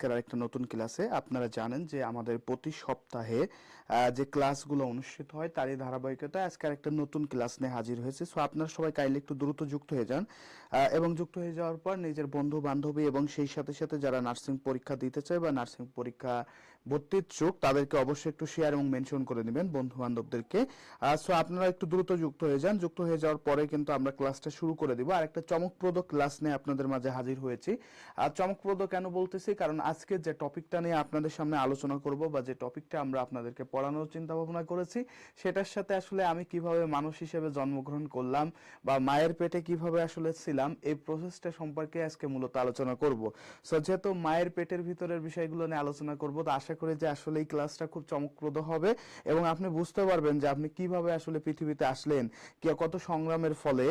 আজকের আরেকটা নতুন ক্লাসে আপনারা জানেন যে আমাদের প্রতি সপ্তাহে যে ক্লাসগুলো অনুষ্ঠিত হয় তারই ধারাবাহিকতায় আজকে আরেকটা নতুন ক্লাস নিয়ে হাজির হয়েছে। সো আপনারা সবাই কাইন্ডলি একটু দ্রুত যুক্ত হয়ে যান এবং যুক্ত হয়ে যাওয়ার পর নিজের বন্ধু বান্ধবী এবং সেই সাথে সাথে যারা নার্সিং পরীক্ষা দিতে চায় বা নার্সিং পরীক্ষা ভর্তি ইচ্ছুক তাদেরকে অবশ্যই একটু শেয়ার এবং মেনশন করে নেবেন বন্ধু বান্ধবদেরকে। সো আপনারা একটু দ্রুত যুক্ত হয়ে যান। যুক্ত হয়ে যাওয়ার পরে কিন্তু আমরা ক্লাসটা শুরু করে দিব। আর একটা চমকপ্রদ ক্লাস নিয়ে আপনাদের মাঝে হাজির হয়েছি। আর চমকপ্রদ কেন বলতেছি, কারণ আজকে যে টপিকটা নিয়ে আপনাদের সামনে আলোচনা করব বা যে টপিকটা আমরা আপনাদেরকে পড়ানোর চিন্তা ভাবনা করেছি সেটার সাথে আসলে আমি কিভাবে মানুষ হিসেবে জন্মগ্রহণ করলাম বা মায়ের পেটে কিভাবে আসলে ছিলাম এই প্রসেসটা সম্পর্কে আজকে মূলত আলোচনা করব। সো যেহেতু মায়ের পেটের ভিতরের বিষয়গুলো নিয়ে আলোচনা করব, তো আশা করি যে আসলে এই ক্লাসটা খুব চমকপ্রদ হবে এবং আপনি বুঝতে পারবেন যে আপনি কিভাবে আসলে পৃথিবীতে আসলেন, কি কত সংগ্রামের ফলে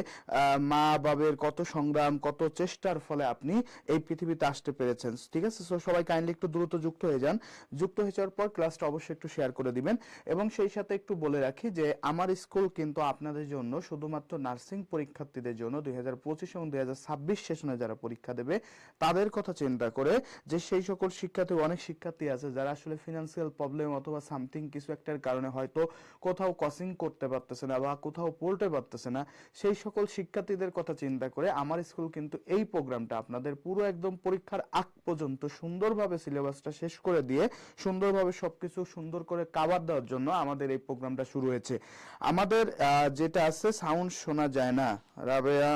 মা বাবের কত সংগ্রাম কত চেষ্টার ফলে আপনি এই পৃথিবীতে আসতে পেরেছেন। ঠিক আছে, সো সবাই কাইন্ডলি একটু দ্রুত যুক্ত হয়ে যান। যুক্ত হয়ে যাওয়ার পর ক্লাসটা অবশ্যই একটু শেয়ার করে দিবেন এবং সেই সাথে একটু বলে রাখি যে আমার স্কুল কিন্তু আপনাদের জন্য শুধুমাত্র নার্সিং পরীক্ষার্থীদের জন্য 2025 এবং 2026 সেশনে যারা পরীক্ষা দেবে তাদের কথা চিন্তা করে, যে সেই সকল শিক্ষার্থী, অনেক শিক্ষার্থী আছে যারা আসলে ফিনান্সিয়াল প্রবলেম অথবা সামথিং কিছু একটার কারণে হয়তো কোথাও কোচিং করতে পারতেছে না বা কোথাও পড়তে পারতেছে না, সেই সকল শিক্ষার্থীদের কথা চিন্তা করে আমার স্কুল কিন্তু এই প্রোগ্রামটা আপনাদের পুরো একদম পরীক্ষার আগ পর্যন্ত সুন্দরভাবে সিলেবাসটা শেষ করে দিয়ে সুন্দরভাবে সবকিছু সুন্দর করে কাভার দেওয়ার জন্য আমাদের এই প্রোগ্রামটা শুরু হয়েছে। আমাদের যেটা আছে সাউন্ড শোনা যায় না, রাবেয়া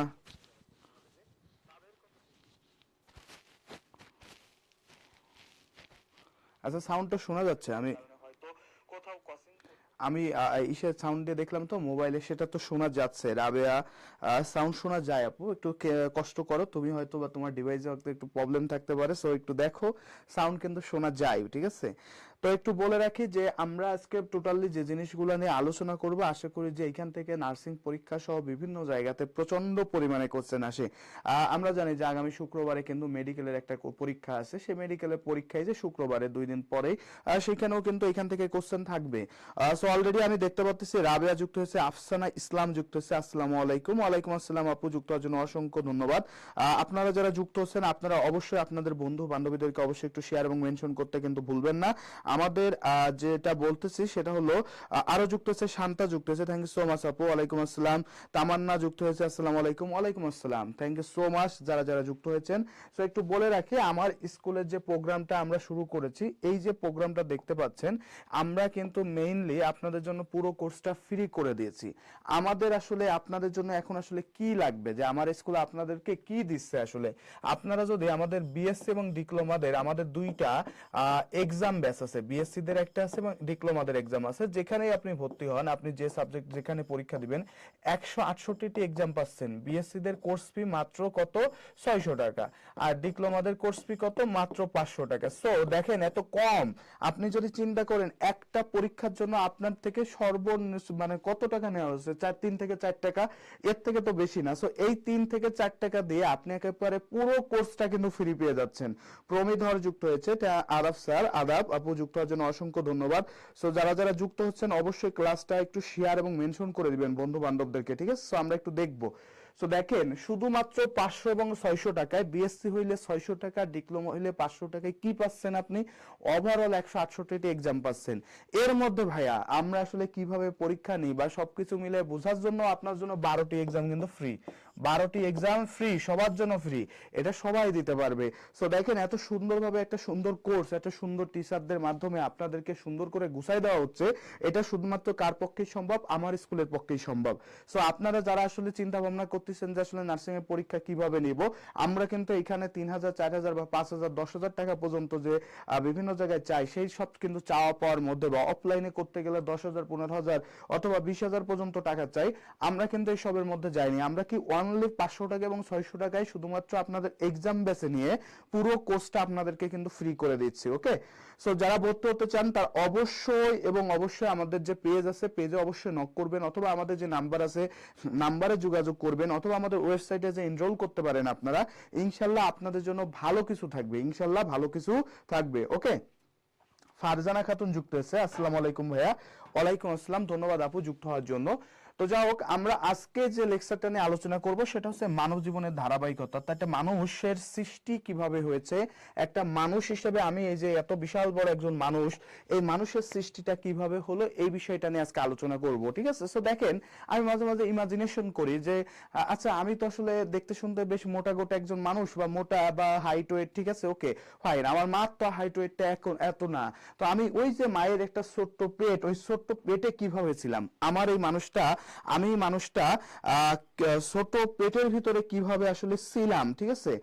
আচ্ছা সাউন্ডটা শোনা যাচ্ছে? আমি ইসের সাউন্ড দিয়ে দেখলাম তো মোবাইলে, সেটা তো শোনা যাচ্ছে। রাবেয়া সাউন্ড শোনা যায় আপু, একটু কষ্ট করো, তুমি হয়তো বা তোমার ডিভাইসে হয়তো একটু প্রবলেম থাকতে পারে, সো একটু দেখো, সাউন্ড কিন্তু শোনা যায়, ঠিক আছে? তো একটু বলে রাখি যে আমরা আজকে টোটালি যে জিনিসগুলো নিয়ে আলোচনা করব, আশা করি যে এখান থেকে নার্সিং পরীক্ষা সহ বিভিন্ন জায়গাতে প্রচন্ড পরিমাণে কোশ্চেন আসে। আমরা জানি যে আগামী শুক্রবারে কিন্তু মেডিকেলের একটা পরীক্ষা আছে, সেই মেডিকেলের পরীক্ষায় যে শুক্রবারে 2 দিন পরে সেখানেও কিন্তু এখান থেকে কোশ্চেন থাকবে। সো অলরেডি আমি দেখতে পাচ্ছি রাবেয়া যুক্ত হয়েছে, আফসানা ইসলাম যুক্ত হয়েছে। আসসালামু আলাইকুম। ওয়ালাইকুম আসসালাম আপু, যুক্ত হওয়ার জন্য অসংখ্য ধন্যবাদ। আপনারা যারা যুক্ত হচ্ছেন আপনারা অবশ্যই আপনাদের বন্ধু বান্ধবীদেরকে অবশ্যই একটু শেয়ার এবং মেনশন করতে কিন্তু ভুলবেন না। আমাদের যেটা বলতেছি সেটা হলো আরো যুক্ত হয়েছে, শান্তা যুক্ত হয়েছে, থ্যাংক ইউ সো মাচ আপু, ওয়ালাইকুম আসসালাম। তামান্না যুক্ত হয়েছে, আসসালামু আলাইকুম। ওয়ালাইকুম আসসালাম, থ্যাংক ইউ সো মাচ যারা যারা যুক্ত হয়েছেন। সো একটু বলে রাখি আমার স্কুলের যে প্রোগ্রামটা আমরা শুরু করেছি, এই যে প্রোগ্রামটা দেখতে পাচ্ছেন আমরা কিন্তু মেইনলি আপনাদের জন্য পুরো কোর্সটা ফ্রি করে দিয়েছি। আমাদের আসলে আপনাদের জন্য এখন আসলে কি লাগবে, যে আমার স্কুলে আপনাদেরকে কি দিচ্ছে আসলে, আপনারা যদি আমাদের বিএসসি এবং ডিপ্লোমাদের আমাদের দুইটা এক্সাম ব্যাচ আছে, বিএসসি দের একটা আছে এবং ডিপ্লোমাদের এক্সাম আছে, যেখানেই আপনি ভর্তি হন আপনি যে সাবজেক্ট যেখানে পরীক্ষা দিবেন 168টি এক্সাম পাচ্ছেন। বিএসসি দের কোর্স ফি মাত্র কত, 600 টাকা, আর ডিপ্লোমাদের কোর্স ফি কত, মাত্র 500 টাকা। সো দেখেন এত কম, আপনি যদি চিন্তা করেন একটা পরীক্ষার জন্য আপনার থেকে সর্বনিম্ন মানে কত টাকা নেওয়া হচ্ছে, 3 থেকে 4 টাকা, এর থেকে তো বেশি না। সো এই 3 থেকে 4 টাকা দিয়ে আপনি একেবারে পুরো কোর্সটা কিন্তু ফ্রি পেয়ে যাচ্ছেন। প্রমিধর যুক্ত হয়েছে, আদাব স্যার, আদাব আপু, যুক্ত হওয়ার জন্য অসংখ্য ধন্যবাদ। সো যারা যারা যুক্ত হচ্ছেন অবশ্যই ক্লাসটা একটু শেয়ার এবং মেনশন করে দিবেন বন্ধু বান্ধবদেরকে, ঠিক আছে? সো আমরা একটু দেখবো। সো দেখেন শুধুমাত্র 500 এবং 600 টাকায় বিএসসি হইলে 600 টাকা, ডিপ্লোমা হইলে 500 টাকায় কি পাচ্ছেন আপনি, ওভারঅল 168টি এক্সাম পাচ্ছেন। এর মধ্যে ভাইয়া আমরা আসলে কিভাবে পরীক্ষা নিই বা সবকিছু মিলে বোঝার জন্য আপনার জন্য 12টি এক্সাম কিন্তু ফ্রি, 12টি এক্সাম ফ্রি, সবার জন্য ফ্রি, এটা সবাই দিতে পারবে। সো দেখেন এত সুন্দরভাবে একটা সুন্দর কোর্স, একটা সুন্দর টিচারদের মাধ্যমে আপনাদেরকে সুন্দর করে গুছাই দেওয়া হচ্ছে। এটা শুধুমাত্র কার পক্ষেই সম্ভব, আমার স্কুলের পক্ষেই সম্ভব। সো আপনারা যারা আসলে চিন্তা ভাবনা করতেছেন যে আসলে নার্সিং এর পরীক্ষা কিভাবে নিব, আমরা কিন্তু এখানে 3000, 4000 বা 5000, 10,000 টাকা পর্যন্ত যে বিভিন্ন জায়গায় চাই, সেই সব কিন্তু চাওয়া পাওয়ার মধ্যে বা অফলাইনে করতে গেলে 10,000, 15,000 অথবা 20,000 পর্যন্ত টাকা চাই, আমরা কিন্তু এই সবের মধ্যে যাইনি। আমরা কি অনলি 500 টাকা এবং 600 টাকায় শুধুমাত্র আপনাদের এক্সাম বেসে নিয়ে পুরো কোর্সটা আপনাদেরকে কিন্তু ফ্রি করে দিচ্ছি। ওকে, সো যারা ভর্তি হতে চান তার অবশ্যই এবং অবশ্যই আমাদের যে পেজ আছে পেজে অবশ্যই নক করবেন, অথবা আমাদের যে নাম্বার আছে নাম্বারে যোগাযোগ করবেন, অথবা আমাদের ওয়েবসাইটে যে এনরোল করতে পারেন আপনারা। ইনশাল্লাহ আপনাদের জন্য ভালো কিছু থাকবে, ইনশাল্লাহ ভালো কিছু থাকবে। ওকে, ফারজানা খাতুন যুক্ত হয়েছে, আসসালামু আলাইকুম ভাইয়া। ওয়ালাইকুম আসসালাম, ধন্যবাদ আপু যুক্ত হওয়ার জন্য। তো যাই হোক, আমরা আজকে যে লেকচারটা নিয়ে আলোচনা করব সেটা হচ্ছে মানব জীবনের ধারাবাহিকতা, অর্থাৎ একটা মানুষের সৃষ্টি কিভাবে হয়েছে, একটা মানুষ হিসেবে আমি এই যে এত বিশাল বড় একজন মানুষ, এই মানুষের সৃষ্টিটা কিভাবে হলো এই বিষয়টা নিয়ে আজকে আলোচনা করব। ঠিক আছে, সো দেখেন আমি মাঝে মাঝে ইমাজিনেশন করি যে আচ্ছা আমি তো আসলে দেখতে শুনতে বেশ মোটা গোটা একজন মানুষ, বা মোটা বা হাইট ওয়েট, ঠিক আছে ওকে ফাইন, আমার মার তো হাইট ওয়েটটা এখন এত না, তো আমি ওই যে মায়ের একটা ছোট্ট পেট, ওই ছোট্ট পেটে কিভাবে ছিলাম, আমার এই মানুষটা, আমি মানুষটা ছোট পেটের ভিতরে কিভাবে আসলে ছিলাম। ঠিক আছে,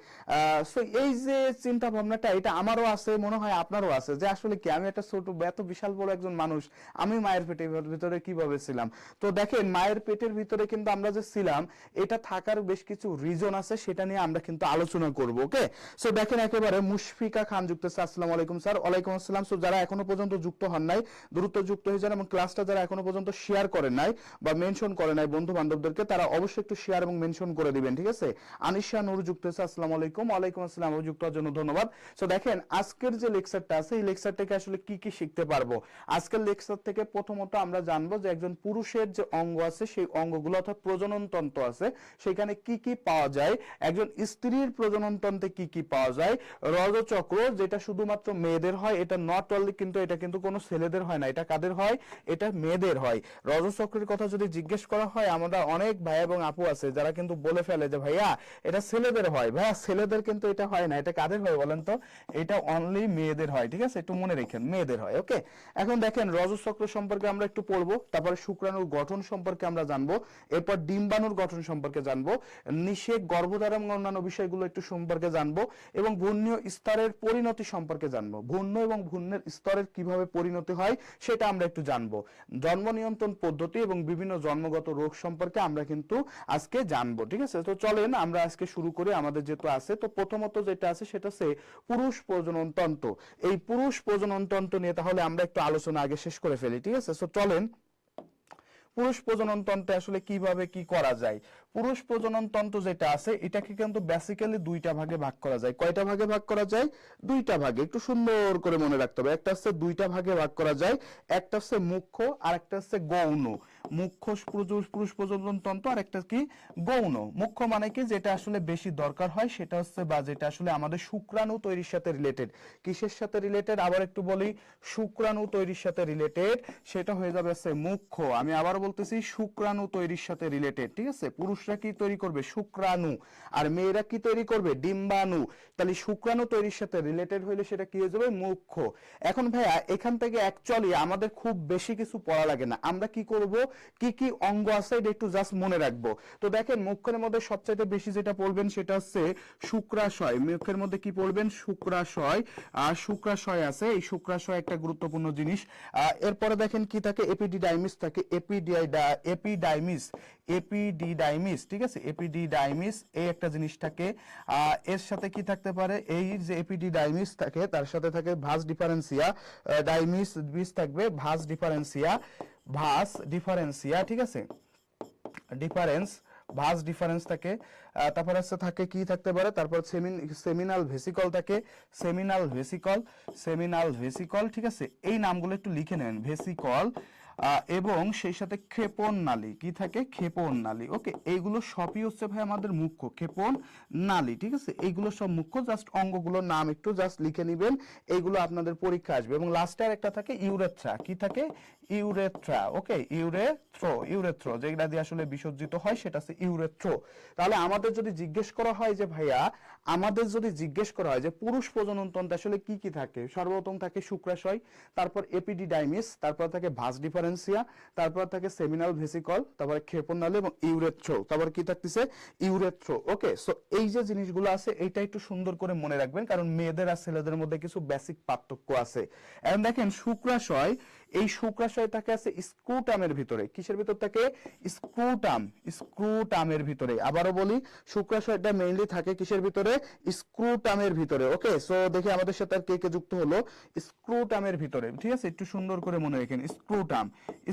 সো এই যে চিন্তা ভাবনাটা এটা আমারও আছে, মনে হয় আপনারও আছে, যে আসলে কি আমি একটা ছোট এত বিশাল বড় একজন মানুষ, আমি মায়ের পেটের ভিতরে কিভাবে ছিলাম। তো দেখেন মায়ের পেটের ভিতরে কিন্তু আমরা যে ছিলাম এটা থাকার বেশ কিছু রিজন আছে, সেটা নিয়ে আমরা কিন্তু আলোচনা করব। ওকে, সো দেখেন একেবারে মুশফিকা খান যুক্ত আছে, আসসালামু আলাইকুম স্যার। ওয়ালাইকুম আসসালাম। সো যারা এখনো পর্যন্ত যুক্ত হন নাই দ্রুত যুক্ত হয়ে যান, এবং ক্লাসটা যারা এখনো পর্যন্ত শেয়ার করেন নাই বা মেনশন করে নাই বন্ধু বান্ধবদেরকে, তারা অবশ্যই একটু শেয়ার এবং মেনশন করে দিবেন। ঠিক আছে, আনিশা নূর যুক্ত আছে, আসসালামু আলাইকুম। ওয়ালাইকুম আসসালাম, যুক্ত হওয়ার জন্য ধন্যবাদ। সো দেখেন আজকের যে লেকচারটা আছে এই লেকচার থেকে আসলে কি কি শিখতে পারবো। আজকের লেকচার থেকে প্রথমত আমরা জানবো যে একজন পুরুষের যে অঙ্গ আছে সেই অঙ্গগুলো অর্থাৎ প্রজনন তন্ত্র আছে সেখানে কি কি পাওয়া যায়, একজন স্ত্রীর প্রজনন তন্ত্রে কি কি পাওয়া যায়, রজচক্র যেটা শুধুমাত্র মেয়েদের হয়, এটা নট অনলি কিন্তু এটা কিন্তু কোনো ছেলেদের হয় না, এটা কাদের হয়, এটা মেয়েদের হয়। রজচক্রের কথা যদি জিজ্ঞেস করা হয়, আমরা অনেক ভাই এবং আপু আছে যারা কিন্তু বলে ফেলে যে ভাইয়া এটা ছেলেদের হয়, ভাইয়া ছেলেদের কিন্তু এটা হয় না, এটা কাদের হয় বলেন তো, এটা অনলি মেয়েদের হয়। ঠিক আছে, একটু মনে রাখেন মেয়েদের হয়। ওকে, এখন দেখেন রজচক্র সম্পর্কে আমরা একটু পড়বো, তারপরে শুক্রাণুর গঠন সম্পর্কে আমরা জানবো, এরপর ডিম্বাণুর গঠন সম্পর্কে জানবো, নিষেক গর্ভধারণ অন্যান্য বিষয়গুলো একটু সম্পর্কে জানবো, এবং ভ্রূণীয় স্তরের পরিণতি সম্পর্কে জানবো, ভ্রূণ এবং ভ্রূণের স্তরের কিভাবে পরিণতি হয় সেটা আমরা একটু জানবো, জন্ম নিয়ন্ত্রণ পদ্ধতি এবং বিভিন্ন জন্মগত রোগ সম্পর্কে আমরা কিন্তু আজকে জানবো। ঠিক আছে, তো চলেন আমরা আজকে শুরু করি। আমাদের যেহেতু আছে, তো প্রথমত যেটা আছে সেটা হচ্ছে পুরুষ প্রজনন তন্ত্র। এই পুরুষ প্রজনন তন্ত্র নিয়ে তাহলে আমরা একটু আলোচনা আগে শেষ করে ফেলি। ঠিক আছে, তো চলেন পুরুষ প্রজনন তন্ত্রে আসলে কিভাবে কি করা যায়। পুরুষ প্রজনন তন্ত্র যেটা আছে এটাকে কিন্তু বেসিক্যালি দুইটা ভাগে ভাগ করা যায়। কয়টা ভাগে ভাগ করা যায়? দুইটা ভাগে, একটু সুন্দর করে মনে রাখতে হবে। একটা হচ্ছে দুইটা ভাগে ভাগ করা যায়, একটা হচ্ছে মুখ্য আর একটা হচ্ছে গৌণ। মুখ্য পুরুষ প্রজনন তন্ত্র আর একটা কি গৌণ। মুখ্য মানে কি যেটা আসলে বেশি দরকার হয় সেটা হচ্ছে, বা যেটা আসলে আমাদের শুক্রাণু তৈরির সাথে রিলেটেড। কিসের সাথে রিলেটেড আবার একটু বলি, শুক্রাণু তৈরির সাথে রিলেটেড, সেটা হয়ে যাবে হচ্ছে মুখ্য। আমি আবার বলতেছি শুক্রাণু তৈরির সাথে রিলেটেড। ঠিক আছে, পুরুষরা কি তৈরি করবে? শুক্রাণু। আর মেয়েরা কি তৈরি করবে? ডিম্বাণু। তাহলে শুক্রাণু তৈরির সাথে রিলেটেড হইলে সেটা কি হয়ে যাবে? মুখ্য। এখন ভাইয়া এখান থেকে অ্যাকচুয়ালি আমাদের খুব বেশি কিছু পড়া লাগে না, আমরা কি করব, কি কি অঙ্গ আছে এটা একটু জাস্ট মনে রাখবো। তো দেখেন মুখের মধ্যে সবচাইতে বেশি যেটা পড়বেন সেটা হচ্ছে শুক্রাশয়। মুখের মধ্যে কি পড়বেন? শুক্রাশয়। আর শুক্রাশয় আছে, এই শুক্রাশয় একটা গুরুত্বপূর্ণ জিনিস। এরপরে দেখেন কি থাকে, এপিডিডাইমিস থাকে, এপিডাইমিস, এপিডিডাইমিস। ঠিক আছে, এপিডিডাইমিস এই একটা জিনিস থাকে। এর সাথে কি থাকতে পারে, এই যে এপিডিডাইমিস থাকে তার সাথে থাকে ভাস ডিফারেন্সিয়া, ডাইমিস বিস থাকবে, ভাস ডিফারেন্সিয়া, ভাস ডিফারেন্সিয়া। ঠিক আছে, ডিফারেন্স, ভাস ডিফারেন্স থাকে। তারপর হচ্ছে থাকে কি থাকতে পারে, তারপর সেমিনাল ভেসিকল থাকে, সেমিনাল ভেসিকল, সেমিনাল ভেসিকল। ঠিক আছে, এই নামগুলো একটু লিখে নেন, ভেসিকল। এবং সেই সাথে ক্ষেপণ নালী কি থাকে? ক্ষেপণ নালী। ওকে, এইগুলো সবই হচ্ছে ভাই আমাদের মুখ্য, ক্ষেপণ নালী। ঠিক আছে, এইগুলো সব মুখ্য, জাস্ট অঙ্গগুলোর নাম একটু জাস্ট লিখে নিবেন, এইগুলো আপনাদের পরীক্ষা আসবে। এবং লাস্টে আর একটা থাকে ইউরেথ্রা, কি থাকে? ইউরেথ্রা। ওকে, ইউরেথ্রো যেটা দিয়ে আসলে বিসর্জিত হয় সেটা হচ্ছে ইউরেথ্রো। তাহলে আমাদের যদি জিজ্ঞেস করা হয় যে ভাইয়া, আমাদের যদি জিজ্ঞেস করা হয় যে পুরুষ প্রজনন তন্ত্রে আসলে কি কি থাকে, সর্বপ্রথম থাকে শুক্রাশয়, তারপর এপিডিডাইমিস, তারপর থাকে ভাস ডিফারেন্সিয়া, তারপর থাকে সেমিনাল ভেসিকল, তারপরে ক্ষেপণনালী এবং ইউরেথ্রো, তারপর কি থাকতেছে? ইউরেথ্রো। ওকে, সো এই যে জিনিসগুলো আছে এইটা একটু সুন্দর করে মনে রাখবেন, কারণ মেয়েদের আর ছেলেদের মধ্যে কিছু বেসিক পার্থক্য আছে। এখন দেখেন শুক্রাশয়, এই শুক্রাশয় থাকে আছে স্ক্রুটামের ভিতরে। কিসের ভিতর থাকে? স্ক্রুটাম, স্ক্রুটামের ভিতরে। আবারও বলি, শুক্রাশয়টা মেইনলি থাকে কিসের ভিতরে? স্ক্রুটামের ভিতরে। ওকে, সো দেখি আমাদের সাথে আর কে কে যুক্ত হলো, স্ক্রুটামের ভিতরে। ঠিক আছে, একটু সুন্দর করে মনে রাখেন, স্ক্রুটাম,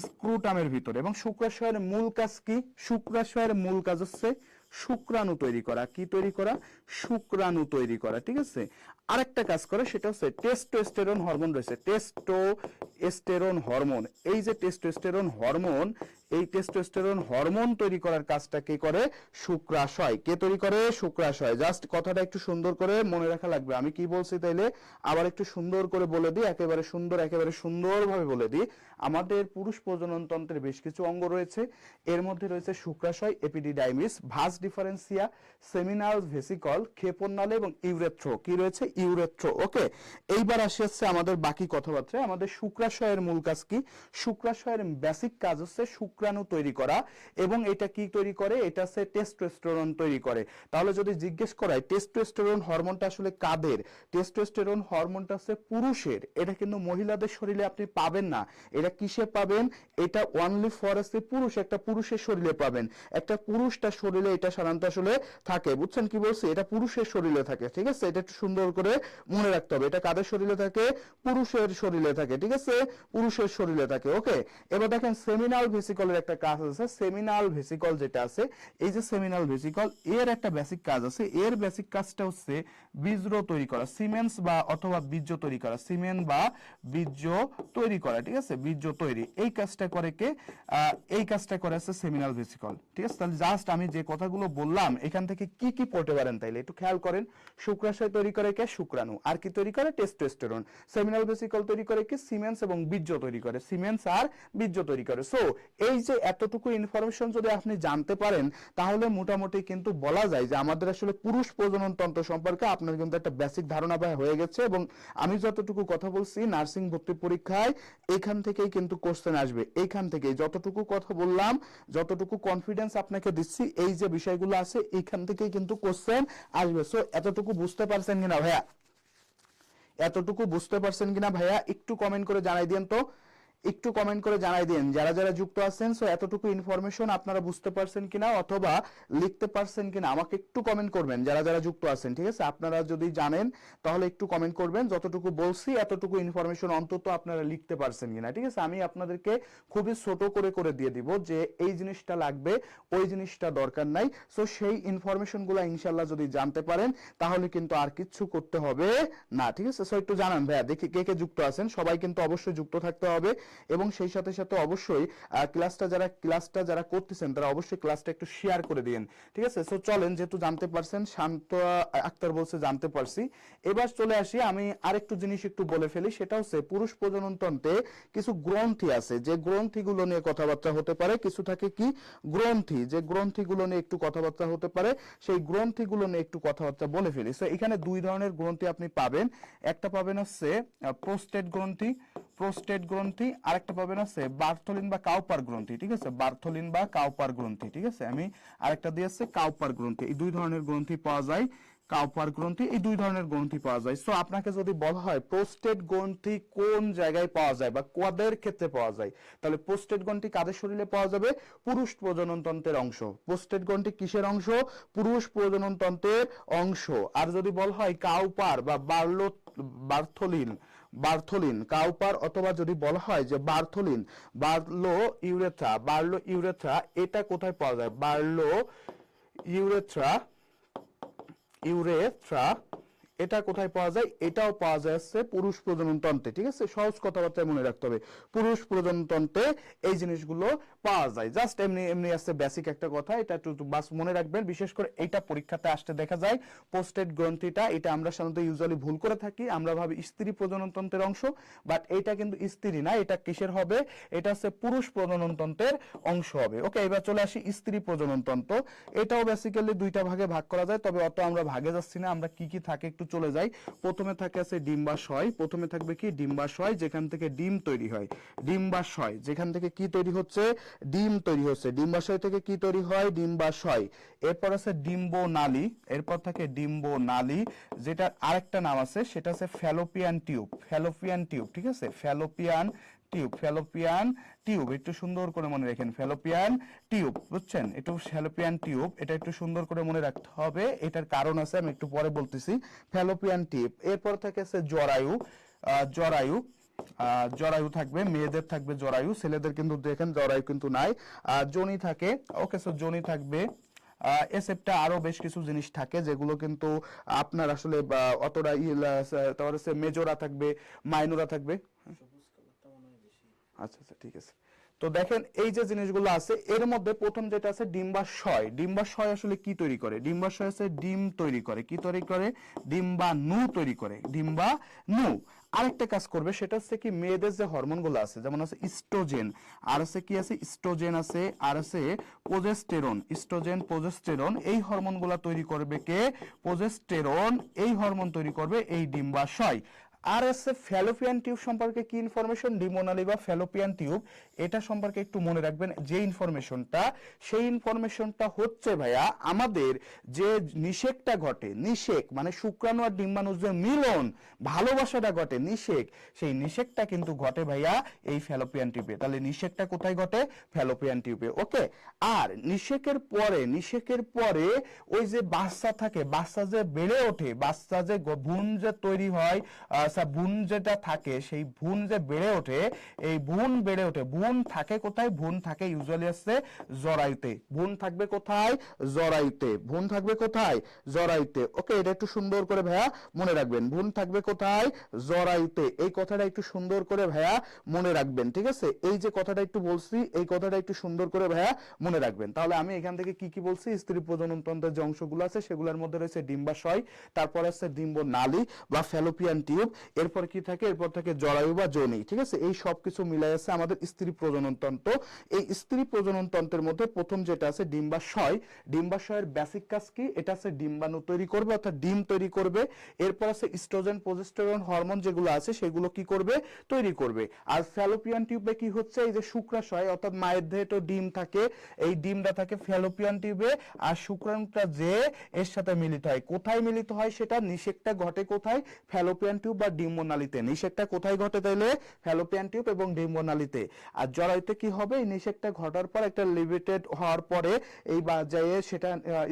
স্ক্রুটামের ভিতরে। এবং শুক্রাশয়ের মূল কাজ কি? শুক্রাশয়ের মূল কাজ হচ্ছে শুক্রাণু তৈরি করা। কি তৈরি করা? শুক্রাণু তৈরি করা। ঠিক আছে, আরেকটা কাজ করে সেটা হচ্ছে টেস্টোস্টেরন হরমোন রয়েছে, টেস্টোস্টেরন হরমোন। এই যে টেস্টোস্টেরন হরমোন, এই টেস্টোস্টেরন হরমোন তৈরি করার কাজটা কে করে? শুক্রাশয়। কে তৈরি করে? শুক্রাশয়। জাস্ট কথাটা একটু সুন্দর করে মনে রাখা লাগবে। আমি কি বলছি তাইলে আবার একটু সুন্দর করে বলে দিই, একেবারে সুন্দরভাবে বলে দিই। আমাদের পুরুষ প্রজনন তন্ত্রের বেশ কিছু অঙ্গ রয়েছে। এর মধ্যে রয়েছে শুক্রাশয়, এপিডিডাইমিস, ভাস ডিফারেন্সিয়া, সেমিনাল ভেসিকল, ক্ষেপণনালী এবং ইউরেথ্রো। কি রয়েছে? ইউরেথ্রো। ওকে, এইবার আসি হচ্ছে আমাদের বাকি কথাবার্তায়। আমাদের শুক্রাশয়ের মূল কাজ কি? শুক্রাশয়ের বেসিক কাজ হচ্ছে শুক্রাণু তৈরি করা, এবং এটা কি তৈরি করে? এটা হচ্ছে টেস্টোস্টেরন তৈরি করে। তাহলে যদি জিজ্ঞেস করায় টেস্টোস্টেরন হরমোনটা আসলে কাদের? টেস্টোস্টেরন হরমোনটা হচ্ছে পুরুষের। এটা কিন্তু মহিলাদের শরীরে আপনি পাবেন না। এটা কিসে পাবেন? এটা অনলি ফর আছে পুরুষ, একটা পুরুষের শরীরে পাবেন। একটা পুরুষটার শরীরে এটা সাধারণত আসলে থাকে। বুঝছেন কি বলছি? এটা পুরুষের শরীরে থাকে। ঠিক আছে, এটা একটু সুন্দর করে মনে রাখতে হবে। এটা কাদের শরীরে থাকে? পুরুষের শরীরে থাকে। ঠিক আছে, পুরুষের শরীরে থাকে। ওকে, এবার দেখেন সেমিনাল ভেসিকলের একটা কাজ আছে। সেমিনাল ভেসিকল যেটা আছে, এই যে সেমিনাল ভেসিকল, এর একটা বেসিক কাজ আছে। এর বেসিক কাজটা হচ্ছে বীজ তৈরি করা, সিমেন্স বা অথবা বীর্য তৈরি করা, সিমেন্ট বা বীর্য তৈরি করা। ঠিক আছে, বীর্য তৈরি, এই কাজটা করে কে? এই কাজটা করে আছে সেমিনাল ভেসিকল। ঠিক আছে, তাহলে জাস্ট আমি যে কথাগুলো বললাম এখান থেকে কি কি পড়তে পারেন তাইলে একটু খেয়াল করেন। শুক্রাশয় তৈরি করে কে? শুক্রাণু। আর কি তৈরি করে? টেস্টোস্টেরন। সেমিনাল ভেসিকল তৈরি করে কি? সিমেন্স এবং বীর্য তৈরি করে, সিমেন্স আর বীর্য তৈরি করে। সো এই যে এতটুকু ইনফরমেশন যদি আপনি জানতে পারেন, তাহলে মোটামুটি কিন্তু বলা যায় যে আমাদের আসলে পুরুষ প্রজনন তন্ত্র সম্পর্কে আপনার কিন্তু একটা বেসিক ধারণা হয়ে গেছে। এবং আমি যতটুকু কথা বলছি নার্সিং ভর্তি পরীক্ষায় এখান থেকেই কিন্তু কোশ্চেন আসবে। এইখান থেকেই যতটুকু কথা বললাম, যতটুকু কনফিডেন্স আপনাকে দিচ্ছি, এই যে বিষয়গুলো আছে এইখান থেকেই কিন্তু কোশ্চেন আসবে। সো এতটুকু বুঝতে পারছেন কিনা ভাইয়া? এতটুকু বুঝতে পারছেন কিনা ভাইয়া? একটু কমেন্ট করে জানাই দেন তো, একটু কমেন্ট করে জানাই দিন যারা যারা যুক্ত আছেন। সো এতটুকু ইনফরমেশন আপনারা বুঝতে পারছেন কিনা অথবা লিখতে পারছেন কিনা আমাকে একটু কমেন্ট করবেন যারা যারা যুক্ত আছেন। ঠিক আছে, আপনারা যদি জানেন তাহলে একটু কমেন্ট করবেন যতটুকু বলছি এতটুকু ইনফরমেশন অন্তত আপনারা লিখতে পারছেন কিনা। ঠিক আছে, আমি আপনাদেরকে খুবই ছোট করে করে দিয়ে দিব যে এই জিনিসটা লাগবে, ওই জিনিসটা দরকার নাই। সো সেই ইনফরমেশনগুলো ইনশাল্লাহ যদি জানতে পারেন তাহলে কিন্তু আর কিচ্ছু করতে হবে না। ঠিক আছে, সো একটু জানান ভাইয়া দেখি কে কে যুক্ত আছেন। সবাই কিন্তু অবশ্যই যুক্ত থাকতে হবে, এবং সেই সাথে সাথে অবশ্যই ক্লাসটা যারা করতেছেন তারা অবশ্যই ক্লাসটা একটু শেয়ার করে দিন। ঠিক আছে, সো চলেন, যেহেতু জানতে পারছেন, শান্ত আক্তার বলছে জানতে পারছি, এবার চলে আসি আমি আরেকটু জিনিস একটু বলে ফেলি। সেটা হচ্ছে পুরুষ প্রজনন তন্ত্রে কিছু গ্রন্থি আছে, যে গ্রন্থিগুলো নিয়ে কথাবার্তা হতে পারে। কিছু থাকে কি? গ্রন্থি, যে গ্রন্থিগুলো নিয়ে একটু কথাবার্তা হতে পারে, সেই গ্রন্থিগুলো নিয়ে একটু কথাবার্তা বলে ফেলি। সো এখানে দুই ধরনের গ্রন্থি আপনি পাবেন। একটা পাবেন হচ্ছে প্রোস্টেট গ্রন্থি, প্রোস্টেট গ্রন্থি, আরেকটা পাবেন আছে বার্থলিন বা কাউপার গ্রন্থি। ঠিক আছে, বার্থলিন বা কাউপার গ্রন্থি। ঠিক আছে, আমি আরেকটা দিয়েছে কাউপার গ্রন্থি। এই দুই ধরনের গ্রন্থি পাওয়া যায়। কাউপার গ্রন্থি, এই দুই ধরনের গ্রন্থি পাওয়া যায়। সো আপনাকে যদি বলা হয় প্রোস্টেট গ্রন্থি কোন জায়গায় পাওয়া যায় বা কাদের ক্ষেত্রে পাওয়া যায়, তাহলে প্রোস্টেট গ্রন্থি কাদের শরীরে পাওয়া যাবে? পুরুষ প্রজনন তন্ত্রের অংশ। প্রোস্টেট গ্রন্থি কিসের অংশ? পুরুষ প্রজনন তন্ত্রের অংশ। আর যদি বলা হয় কাউপার বা বার্থলিন, বার্থলিন কাউপার, অথবা যদি বলা হয় যে বার্থলিন, বার্লো ইউরেথ্রা, এটা কোথায় পাওয়া যায়? বার্লো ইউরেথ্রা, ইউরেথ্রা, এটা কোথায় পাওয়া যায়? এটাও পাওয়া যায় হচ্ছে পুরুষ প্রজনন তন্ত্রে। ঠিক আছে, সহজ কথাবার্তায় মনে রাখতে হবে, পুরুষ প্রজনন তন্ত্রে এই জিনিসগুলো পাওয়া যায়। জাস্ট এমনি এমনি আছে বেসিক একটা কথা, এটা একটু বাস মনে রাখবেন। বিশেষ করে এটা পরীক্ষাতে আসতে দেখা যায় পোস্টেড গ্রন্থিটা, এটা আমরা সাধারণত ইউজুয়ালি ভুল করে থাকি, আমরা ভাবি স্ত্রী প্রজনন তন্ত্রের অংশ, বাট এটা কিন্তু স্ত্রী না, এটা কিসের হবে? এটা হচ্ছে পুরুষ প্রজনন তন্ত্রের অংশ হবে। ওকে, এবার চলে আসি স্ত্রী প্রজনন তন্ত্র। এটাও বেসিক্যালি দুইটা ভাগে ভাগ করা যায়, তবে অত আমরা ভাগে যাচ্ছি না, আমরা কি কি থাকে একটু চলে যাই। প্রথমে থাকে আছে ডিম্বাশয়। প্রথমে থাকবে কি? ডিম্বাশয়, যেখান থেকে ডিম তৈরি হয়। ডিম্বাশয়, যেখান থেকে কি তৈরি হচ্ছে? ডিম তৈরি হচ্ছে। ডিম্বাশয় থেকে কি তৈরি হয়? ডিম্বাশয়। এরপর আছে ডিম্বনালী, এরপর থাকে ডিম্বনালী, যেটার আরেকটা নাম আছে, সেটা হচ্ছে ফ্যালোপিয়ান টিউব। ফ্যালোপিয়ান টিউব, ঠিক আছে, ফ্যালোপিয়ান টিউব, ফ্যালোপিয়ান টিউব, একটু সুন্দর করে মনে রাখেন, ফ্যালোপিয়ান টিউব, বুঝছেন? একটু ফ্যালোপিয়ান টিউব, এটা একটু সুন্দর করে মনে রাখতে হবে, এটার কারণ আছে, আমি একটু পরে বলতেছি। Fallopian tube. এরপর থাকে জরায়ু, জরায়ু, জরায়ু থাকবে, মেয়েদের থাকবে জরায়ু, ছেলেদের কিন্তু দেখেন জরায়ু কিন্তু নাই। যোনি থাকে। ওকে, সো যোনি থাকবে। এসেপ্টা, আরো বেশ কিছু জিনিস থাকে যেগুলো কিন্তু আপনার আসলে অতটা তারপর মেজোরা থাকবে, মাইনোরা থাকবে। আচ্ছা আচ্ছা, ঠিক আছে। তো দেখেন এই যে জিনিসগুলো আছে এর মধ্যে প্রথম যেটা আছে ডিম্বাশয়। ডিম্বাশয় আসলে কি তৈরি করে? ডিম্বাশয় আছে ডিম তৈরি করে। কি তৈরি করে? ডিম্বাণু তৈরি করে, ডিম্বাণু। আরেকটা কাজ করবে সেটা হচ্ছে কি মেয়েদের যে হরমোনগুলো আছে, যেমন আছে ইস্ট্রোজেন, আর আছে কি আছে ইস্ট্রোজেন আছে, আর আছে প্রোজেস্টেরন। ইস্ট্রোজেন প্রোজেস্টেরন এই হরমোনগুলো তৈরি করবে কে? প্রোজেস্টেরন এই হরমোন তৈরি করবে এই ডিম্বাশয়। আর আছে ফ্যালোপিয়ান টিউব সম্পর্কে কি ইনফরমেশন? ডিমোনালি বা ফ্যালোপিয়ান টিউব, এটা সম্পর্কে একটু মনে রাখবেন যে ইনফরমেশনটা, সেই ইনফরমেশনটা হচ্ছে ভাইয়া আমাদের যে নিষেকটা ঘটে, নিষেক মানে শুক্রাণু আর ডিম্বাণুর যে মিলন, ভালোবাসাটা ঘটে, নিষেক, সেই নিষেকটা কিন্তু ঘটে ভাইয়া এই ফ্যালোপিয়ান টিউবে। তাহলে নিষেকটা কোথায় ঘটে? ফ্যালোপিয়ান টিউবে। ওকে। আর নিষেকের পরে ওই যে বাচ্চা থাকে, বাচ্চা যে বেড়ে ওঠে, বাচ্চা যে ভ্রূণ যে তৈরি হয়, ভ্রূণ যেটা থাকে, সেই ভ্রূণ যে বেড়ে ওঠে, এই ভ্রূণ বেড়ে ওঠে, ভ্রূণ থাকে কোথায়? ভ্রূণ থাকে ইউজুয়ালি আছে জরায়ুতে। ভ্রূণ থাকবে কোথায়? জরায়ুতে। ভ্রূণ থাকবে কোথায়? জরায়ুতে। ওকে, এটা একটু সুন্দর করে ভাইয়া মনে রাখবেন। ভ্রূণ থাকবে কোথায়? জরায়ুতে। এই কথাটা একটু সুন্দর করে ভাইয়া মনে রাখবেন, ঠিক আছে? এই যে কথাটা একটু বলছি, এই কথাটা একটু সুন্দর করে ভাইয়া মনে রাখবেন। তাহলে আমি এখান থেকে কি কি বলছি? স্ত্রী প্রজনন তন্ত্রের যে অংশগুলো আছে সেগুলোর মধ্যে রয়েছে ডিম্বাশয়, তারপর আছে ডিম্ব নালী বা ফ্যালোপিয়ান টিউব, এরপর কি থাকে? এরপর থাকে জরায়ু বা যোনি, ঠিক আছে? এই সব কিছু মিলাই আছে আমাদের স্ত্রী প্রজনন তন্ত্র। এই স্ত্রী প্রজনন তন্ত্রের মধ্যে প্রথম যেটা আছে ডিম্বাশয়। ডিম্বাশয়ের বেসিক কাজ কি? এটা আছে ডিম্বাণু তৈরি করবে, অর্থাৎ ডিম তৈরি করবে। এরপর আছে ইস্ট্রোজেন প্রোজেস্টেরন হরমোন যেগুলো আছে সেগুলো কি করবে? তৈরি করবে। আর ফ্যালোপিয়ান টিউবে কি হচ্ছে? এই যে শুক্রাশয়, অর্থাৎ মায়ের দেহে তো ডিম থাকে, এই ডিমটা থাকে ফ্যালোপিয়ান টিউবে, আর শুক্রাণুটা যে এর সাথে মিলিত হয়। কোথায় মিলিত হয়? সেটা নিষেকটা ঘটে কোথায়? ফ্যালোপিয়ান টিউব বা ডিম্বনালীতে। নিষেকটা কোথায় ঘটে তাইলে? ফ্যালোপিয়ান টিউব এবং ডিম্বনালীতে। আর জরায়ুতে কি হবে? এই নিষেকটা ঘটার পর একটা লিমিটেড হওয়ার পরে এই বাজায়ে সেটা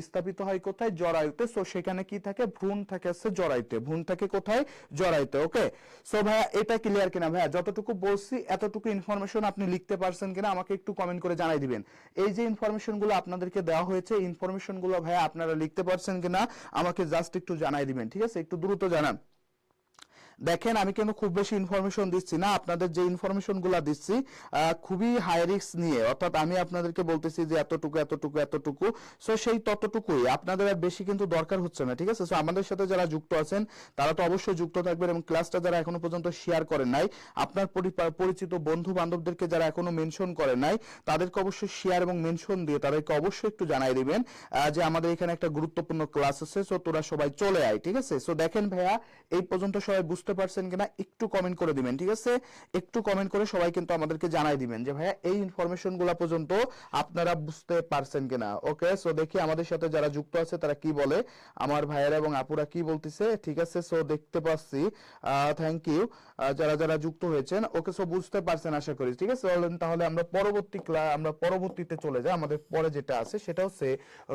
স্থাপিত হয় কোথায়? জরায়ুতে। সো সেখানে কি থাকে? ভ্রূণ থাকে আছে জরায়ুতে। ভ্রূণ থাকে কোথায়? জরায়ুতে। ওকে। সো ভাইয়া এটা ক্লিয়ার কিনা? ভাইয়া যতটুকু বলছি এতটুকু ইনফরমেশন আপনি লিখতে পারছেন কিনা আমাকে একটু কমেন্ট করে জানাই দিবেন। এই যে ইনফরমেশন গুলো আপনাদেরকে দেওয়া হয়েছে, ইনফরমেশন গুলো ভাইয়া আপনারা লিখতে পারছেন কিনা আমাকে জাস্ট একটু জানাই দিবেন, ঠিক আছে? একটু দ্রুত জানান। দেখেন আমি কিন্তু খুব বেশি ইনফরমেশন দিচ্ছি না, আপনাদের যে ইনফরমেশন গুলা দিচ্ছি খুবই হাই রিস্ক নিয়ে, অর্থাৎ আমি আপনাদেরকে বলতেছি যে এতটুকু এতটুকু এতটুকু, সো সেই ততটুকুই, আপনাদের আর বেশি কিন্তু দরকার হচ্ছে না, ঠিক আছে? সো আমাদের সাথে যারা যুক্ত আছেন তারা তো অবশ্যই যুক্ত থাকবেন, এবং ক্লাসটা যারা এখনো পর্যন্ত শেয়ার করেন নাই, আপনার পরিচিত বন্ধু বান্ধবদেরকে যারা এখনো মেনশন করেন নাই, তাদেরকে অবশ্যই শেয়ার এবং মেনশন দিয়ে তাদেরকে অবশ্যই একটু জানাই দিবেন যে আমাদের এখানে একটা গুরুত্বপূর্ণ ক্লাস আছে, সো তোরা সবাই চলে আয়, ঠিক আছে? সো দেখেন ভাইয়া এই পর্যন্ত সবাই বুঝতে পারছেন কিনা একটু কমেন্ট করে দিবেন, ঠিক আছে? একটু কমেন্ট করে সবাই কিন্তু আমাদেরকে জানাই দিবেন যে ভাইয়া এই ইনফরমেশন গুলা পর্যন্ত আপনারা বুঝতে পারছেন কিনা। ওকে, সো দেখি আমাদের সাথে যারা যুক্ত আছে তারা কি বলে, আমার ভাইয়েরা এবং আপুরা কি বলতেছে, ঠিক আছে? সো দেখতে পাচ্ছি, থ্যাংক ইউ যারা যারা যুক্ত হয়েছেন। ওকে, সো বুঝতে পারছেন আশা করি, ঠিক আছে? তাহলে আমরা পরবর্তীতে চলে যাই। আমাদের পরে যেটা আছে সেটা হচ্ছে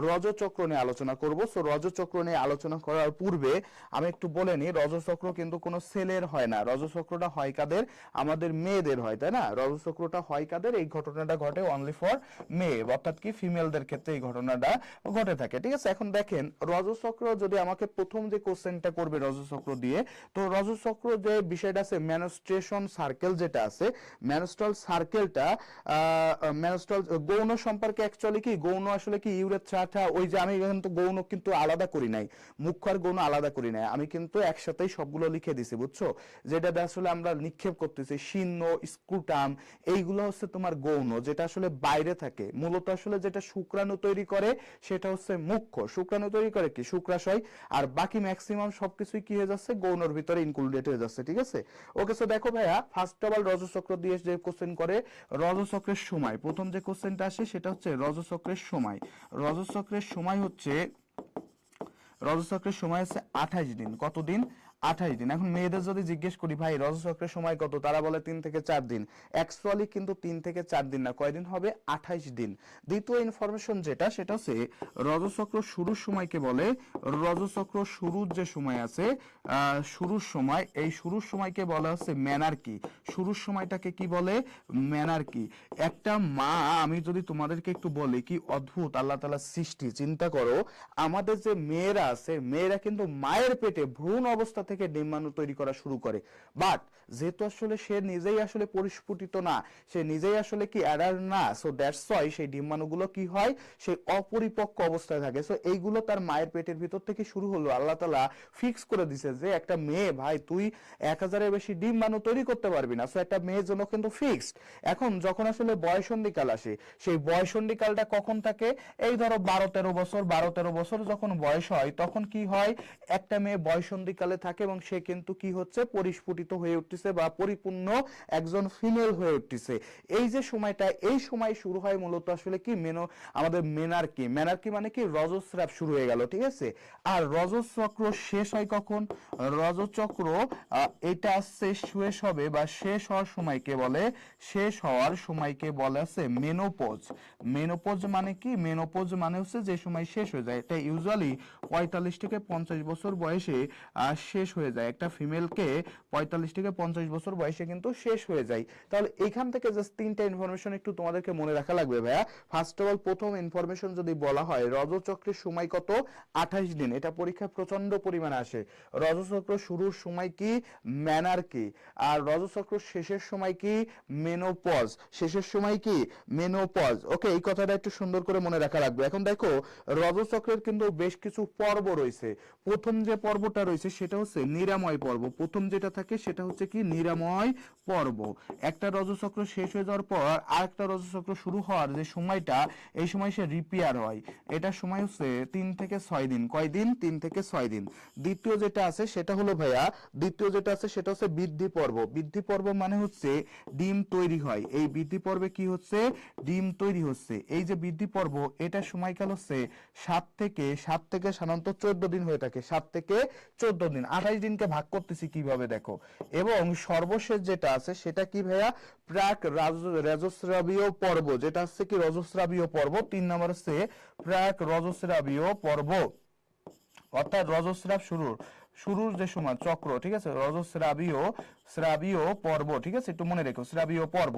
রজচক্র নিয়ে আলোচনা করব। সো রজচক্র নিয়ে আলোচনা করার পূর্বে আমি একটু বলে নিই, রজচক্র কিন্তু কোনো ছেলের হয় না, রজচক্রটা হয় কাদের? আমাদের মেয়েদের হয়, তাই না? রজচক্রটা হয় কাদের? এই ঘটনাটা ঘটে অনলি ফর মেয়ে, অর্থাৎ কি ফিমেলদের ক্ষেত্রে এই ঘটনাটা ঘটে থাকে, ঠিক আছে? এখন দেখেন রজচক্র যদি আমাকে প্রথম যে কোশ্চেনটা করবে রজচক্র দিয়ে, তো রজচক্র যে বিষয়টা আছে মেনস্ট্রুয়েশন সার্কেল যেটা আছে, মেনস্ট্রাল সার্কেলটা মেনস্ট্রাল গৌণ সম্পর্কে অ্যাকচুয়ালি কি গৌণ আসলে কি ইউরেথ্রাটা, ওই যে আমি কিন্তু গৌণ কিন্তু আলাদা করি নাই, মুখ্য আর গৌণ আলাদা করি নাই, আমি কিন্তু একসাথেই সবগুলো লিখে দিছি, বুঝছো? যেটা আসলে আমরা নিক্ষেপ করতেছি শিন্ন স্ক্রুটাম, এইগুলো হচ্ছে তোমার গৌণ, যেটা আসলে বাইরে থাকে। মূলত আসলে যেটা শুক্রাণু তৈরি করে সেটা হচ্ছে মুখ্য, শুক্রাণু তৈরি করে কি শুক্রাশয়, আর বাকি ম্যাক্সিমাম সবকিছুই কি হয়ে যাচ্ছে? গৌণের ভিতরে ইনক্লুডেড হয়ে যাচ্ছে, ঠিক আছে? ওকে, সো দেখো ভাইয়া ফার্স্ট অফ অল রজচক্র দিয়ে যে কোশ্চেন করে, রজচক্রের সময় প্রথম যে কোশ্চেনটা আসে সেটা হচ্ছে রজচক্রের সময়। রজচক্রের সময় হচ্ছে, রজচক্রের সময় আছে 28 দিন। কতদিন? 28 দিন। এখন মেয়েদের যদি জিজ্ঞেস করি ভাই রজচক্রের সময় কত, তারা বলে 3 থেকে 4 দিন। অ্যাকচুয়ালি কিন্তু 3 থেকে 4 দিন না, কয়দিন হবে? 28 দিন। দ্বিতীয় ইনফরমেশন যেটা সেটা হচ্ছে রজচক্র শুরুর সময়কে বলে, রজচক্র শুরুর যে সময় আছে শুরুর সময়, এই শুরুর সময়কে বলা হচ্ছে ম্যানার্কি। শুরুর সময়টাকে কি বলে? ম্যানার্কি। একটা মা, আমি যদি তোমাদেরকে একটু বলি কি অদ্ভুত আল্লাহ তাআলার সৃষ্টি, চিন্তা করো আমাদের যে মেয়েরা আছে, মেয়েরা কিন্তু মায়ের পেটে ভ্রূণ অবস্থা থেকে ডিম্বাণু তৈরি করা শুরু করে। বাট যেহেতু আসলে সে নিজেই আসলে পরিস্ফুটিত না, সে নিজেই আসলে কি অ্যাডাল্ট না, সো দ্যাটস ওয়াই সেই ডিম্বাণুগুলো কি হয়, সেই অপরিপক্ক অবস্থায় থাকে। সো এইগুলো তার মায়ের পেটের ভিতর থেকে শুরু হলো, আল্লাহ তাআলা ফিক্স করে দিছে যে একটা মেয়ে ভাই তুই 1000-এর বেশি ডিম্বাণু তৈরি করতে পারবি না। সো একটা মেয়ের জন্য কিন্তু ফিক্সড। এখন যখন আসলে বয়সন্ধিকাল আসে, সেই বয়সন্ধিকালটা কখন থাকে, এই ধরো 12-13 বছর যখন বয়স হয় তখন কি হয়, একটা মেয়ে বয়সন্ধিকালে থাকে এবং সে কিন্তু কি হচ্ছে, পরিস্ফুটিত হয়ে উঠতেছে বা পরিপূর্ণ একজন ফিমেল হয়ে উঠতেছে। এই যে সময়টা, এই সময় শুরু হয় মূলত আসলে কি আমাদের মেনার্কি মানে কি রজস্রাব শুরু হয়ে গেল, ঠিক আছে। আর রজচক্র শেষ হয় কখন, রজচক্র এটা শেষ হবে বা শেষ হওয়ার সময়কে বলে, শেষ হওয়ার সময়কে বলে আছে মেনোপজ। মেনোপজ মানে কি, মেনোপজ মানে হচ্ছে যে সময় শেষ হয়ে যায়। এটা ইউজুয়ালি 45 থেকে 50 বছর বয়সে শেষ হয়ে যায়। একটা ফিমেলকে 45 থেকে 50 বছর বয়সে কিন্তু শেষ হয়ে যায়। তাহলে এখান থেকে জাস্ট 3টা ইনফরমেশন একটু তোমাদেরকে মনে রাখা লাগবে ভাইয়া। ফার্স্ট অফ অল প্রথম ইনফরমেশন যদি বলা হয়, রজচক্রের সময় কত, 28 দিন। এটা পরীক্ষায় প্রচন্ড পরিমাণে আসে। রজচক্র শুরুর সময় কি, ম্যানার্কি। আর রজচক্র শেষের সময় কি, মেনোপজ। শেষের সময় কি, মেনোপজ। ওকে, এই কথাটা একটু সুন্দর করে মনে রাখা লাগবে। এখন দেখো রজচক্রের কিন্তু বেশ কিছু পর্ব রয়েছে। প্রথম যে পর্বটা রয়েছে সেটা হচ্ছে নিরাময় পর্ব। প্রথম যেটা থাকে সেটা হচ্ছে কি, নিরাময় পর্ব। একটা রজচক্র শেষ হয়ে যাওয়ার পর আরেকটা রজচক্র শুরু হওয়ার যে সময়টা, এই সময় সে রিপেয়ার হয়। এটা সময় হচ্ছে 3 থেকে 6 দিন। কয়দিন, 3 থেকে 6 দিন। দ্বিতীয় যেটা আছে সেটা হলো ভাইয়া, দ্বিতীয় যেটা আছে সেটা হচ্ছে বৃদ্ধি পর্ব। বৃদ্ধি পর্ব মানে হচ্ছে ডিম তৈরি হয়। এই বৃদ্ধি পর্বে কি হচ্ছে, ডিম তৈরি হচ্ছে। এই যে বৃদ্ধি পর্ব, এটা সময়কাল হচ্ছে 7 থেকে সাধারণত 14 দিন হয়ে থাকে। 7 থেকে 14 দিন। 28 দিনকে ভাগ করতেছি কিভাবে দেখো। এবং সর্বশেষ যেটা আছে সেটা কি ভাইয়া, প্রাক রজস্রাবীয় পর্ব, যেটা হচ্ছে কি রজস্রাবীয় পর্ব। 3 নম্বর হচ্ছে প্রাক রজস্রাবীয় পর্ব, অর্থাৎ রজস্রাব শুরুর যে সময় চক্র, ঠিক আছে, শ্রাবীয় পর্ব, ঠিক আছে, একটু মনে রেখো, শ্রাবীয় পর্ব।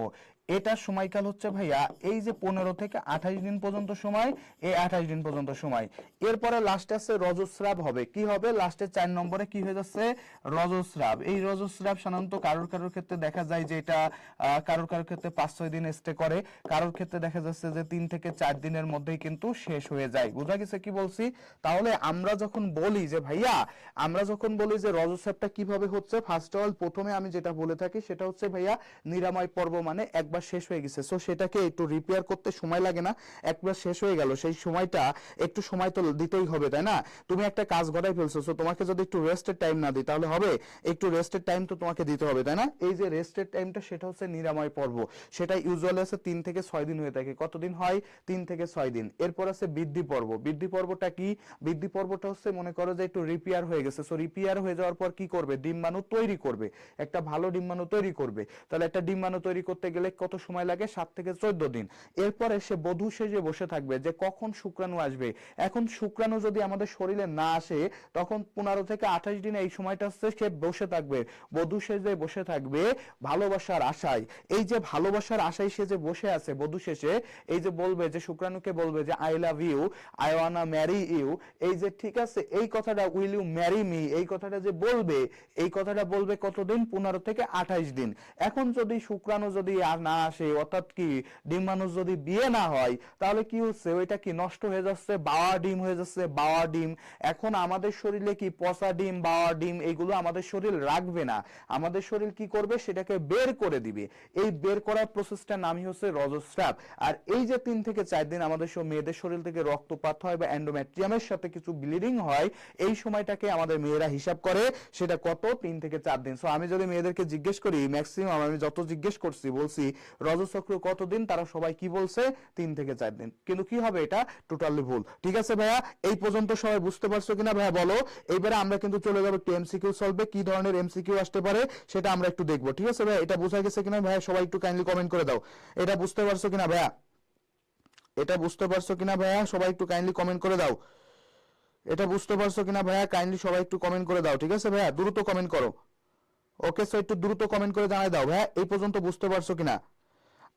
এটার সময়কাল হচ্ছে ভাইয়া এই যে 15 থেকে 28 দিন পর্যন্ত সময়, এই 28 দিন পর্যন্ত সময়। এরপরে লাস্টে আছে রজস্রাব হবে। কি হবে লাস্টে 4 নম্বরে, কি হয়ে যাচ্ছে, রজস্রাব। এই রজস্রাব সাধারণত কারোর ক্ষেত্রে দেখা যায় যে এটা কারোর ক্ষেত্রে 5-6 দিন স্টে করে, কারোর ক্ষেত্রে দেখা যাচ্ছে যে 3 থেকে 4 দিনের মধ্যেই কিন্তু শেষ হয়ে যায়। বুঝা গেছে কি বলছি? তাহলে আমরা যখন বলি যে ভাইয়া, আমরা যখন বলি যে রজস্রাবটা কিভাবে হচ্ছে, ফার্স্ট অফ অল প্রথমে আমি যেটা বলে থাকি সেটা হচ্ছে ভাইয়া, নিরাময় পর্ব মানে একবার শেষ হয়ে গেছে, সো সেটাকে একটু রিপেয়ার করতে সময় লাগে না। একবার শেষ হয়ে গেল, সেই সময়টা একটু সময় তো দিতেই হবে, তাই না? তুমি একটা কাজ গড়াই ফেলছো, সো তোমাকে যদি একটু রেস্টের টাইম না দিই তাহলে হবে? একটু রেস্টের টাইম তো তোমাকে দিতে হবে, তাই না? এই যে রেস্টের টাইমটা, সেটা হচ্ছে নিরাময় পর্ব। সেটা ইউজুয়ালি আছে 3 থেকে 6 দিন হয়ে থাকে। কতদিন হয়? 3 থেকে 6 দিন। এরপর আছে বৃদ্ধি পর্ব। বৃদ্ধি পর্বটা কি? বৃদ্ধি পর্বটা হচ্ছে মনে করো যে একটু রিপেয়ার হয়ে গেছে, সো রিপেয়ার হয়ে যাওয়ার পর কি করবে, ডিম্বাণু তৈরি করবে, একটা ভালো ডিম্বাণু তৈরি করবে। তাহলে একটা ডিম্বাণু তৈরি করতে গেলে কত সময় লাগে? 7 থেকে 14 দিন। এরপরে সে বধূ সেজে বসে থাকবে যে কখন শুক্রাণু আসবে। এখন শুক্রাণু যদি আমাদের শরীরে না আসে, তখন 15 থেকে 28 দিন এই সময়টা হচ্ছে সে বসে থাকবে, বধূ সেজে বসে থাকবে ভালোবাসার আশায়। এই যে ভালোবাসার আশায় সে যে বসে আছে বধূ শেষে, এই যে বলবে যে শুক্রাণুকে বলবে যে I love you, I wanna marry you, এই যে ঠিক আছে, এই কথাটা উইল ইউ ম্যারি মি, এই কথাটা যে বলবে, এই কথাটা বলবে কতদিন? 15 থেকে 28 দিন। এখন যদি শুক্রাণু যদি আর না আসে, অর্থাৎ কি ডিম্বাণু যদি বিয়ে না হয়, তাহলে কি হচ্ছে, ওইটা কি নষ্ট হয়ে যাচ্ছে, বাওয়া ডিম হয়ে যাচ্ছে, বাওয়া ডিম। এখন আমাদের শরীরে কি পচা ডিম, বাওয়া ডিম, এগুলো আমাদের শরীর রাখবে না। আমাদের শরীর কি করবে, সেটাকে বের করে দিবে। এই বের করার প্রসেসটার নামই হচ্ছে রজস্রাব। আর এই যে 3 থেকে 4 দিন আমাদের মেয়েদের শরীর থেকে রক্তপাত হয় বা এন্ডোমেট্রিয়ামের সাথে কিছু ব্লিডিং হয়, এই সময়টাকে আমাদের মেয়েরা হিসাব করে সেটা কত? 3 থেকে 4 দিন। সো আমি যদি মেয়েদেরকে জিজ্ঞেস করি, ম্যাক্সিমাম আমি যত জিজ্ঞেস করছি, বলছি রজচক্র কতদিন, তারা সবাই কি বলছে? 3 থেকে 4 দিন। কিন্তু কি হবে, এটা টোটালি ভুল। ঠিক আছে ভাইয়া, এই পর্যন্ত সবাই বুঝতে পারছো কিনা ভাইয়া বলো? এইবারে আমরা কিন্তু চলে যাবো একটু এমসিকিউ সলভে। কি ধরনের এমসিকিউ আসতে পারে সেটা আমরা একটু দেখবো। ঠিক আছে ভাইয়া, এটা বোঝা গেছে কিনা ভাইয়া? সবাই একটু কাইন্ডলি কমেন্ট করে দাও। এটা বুঝতে পারছো কিনা ভাইয়া? এটা বুঝতে পারছো কিনা ভাইয়া? সবাই একটু কাইন্ডলি কমেন্ট করে দাও। এটা বুঝতে পারছো কিনা ভাইয়া? কাইন্ডলি সবাই একটু কমেন্ট করে দাও। ঠিক আছে ভাইয়া, দ্রুত কমেন্ট করো। ওকে, সো একটু দ্রুত কমেন্ট করে জানাই দাও ভাইয়া এই পর্যন্ত বুঝতে পারছো কিনা।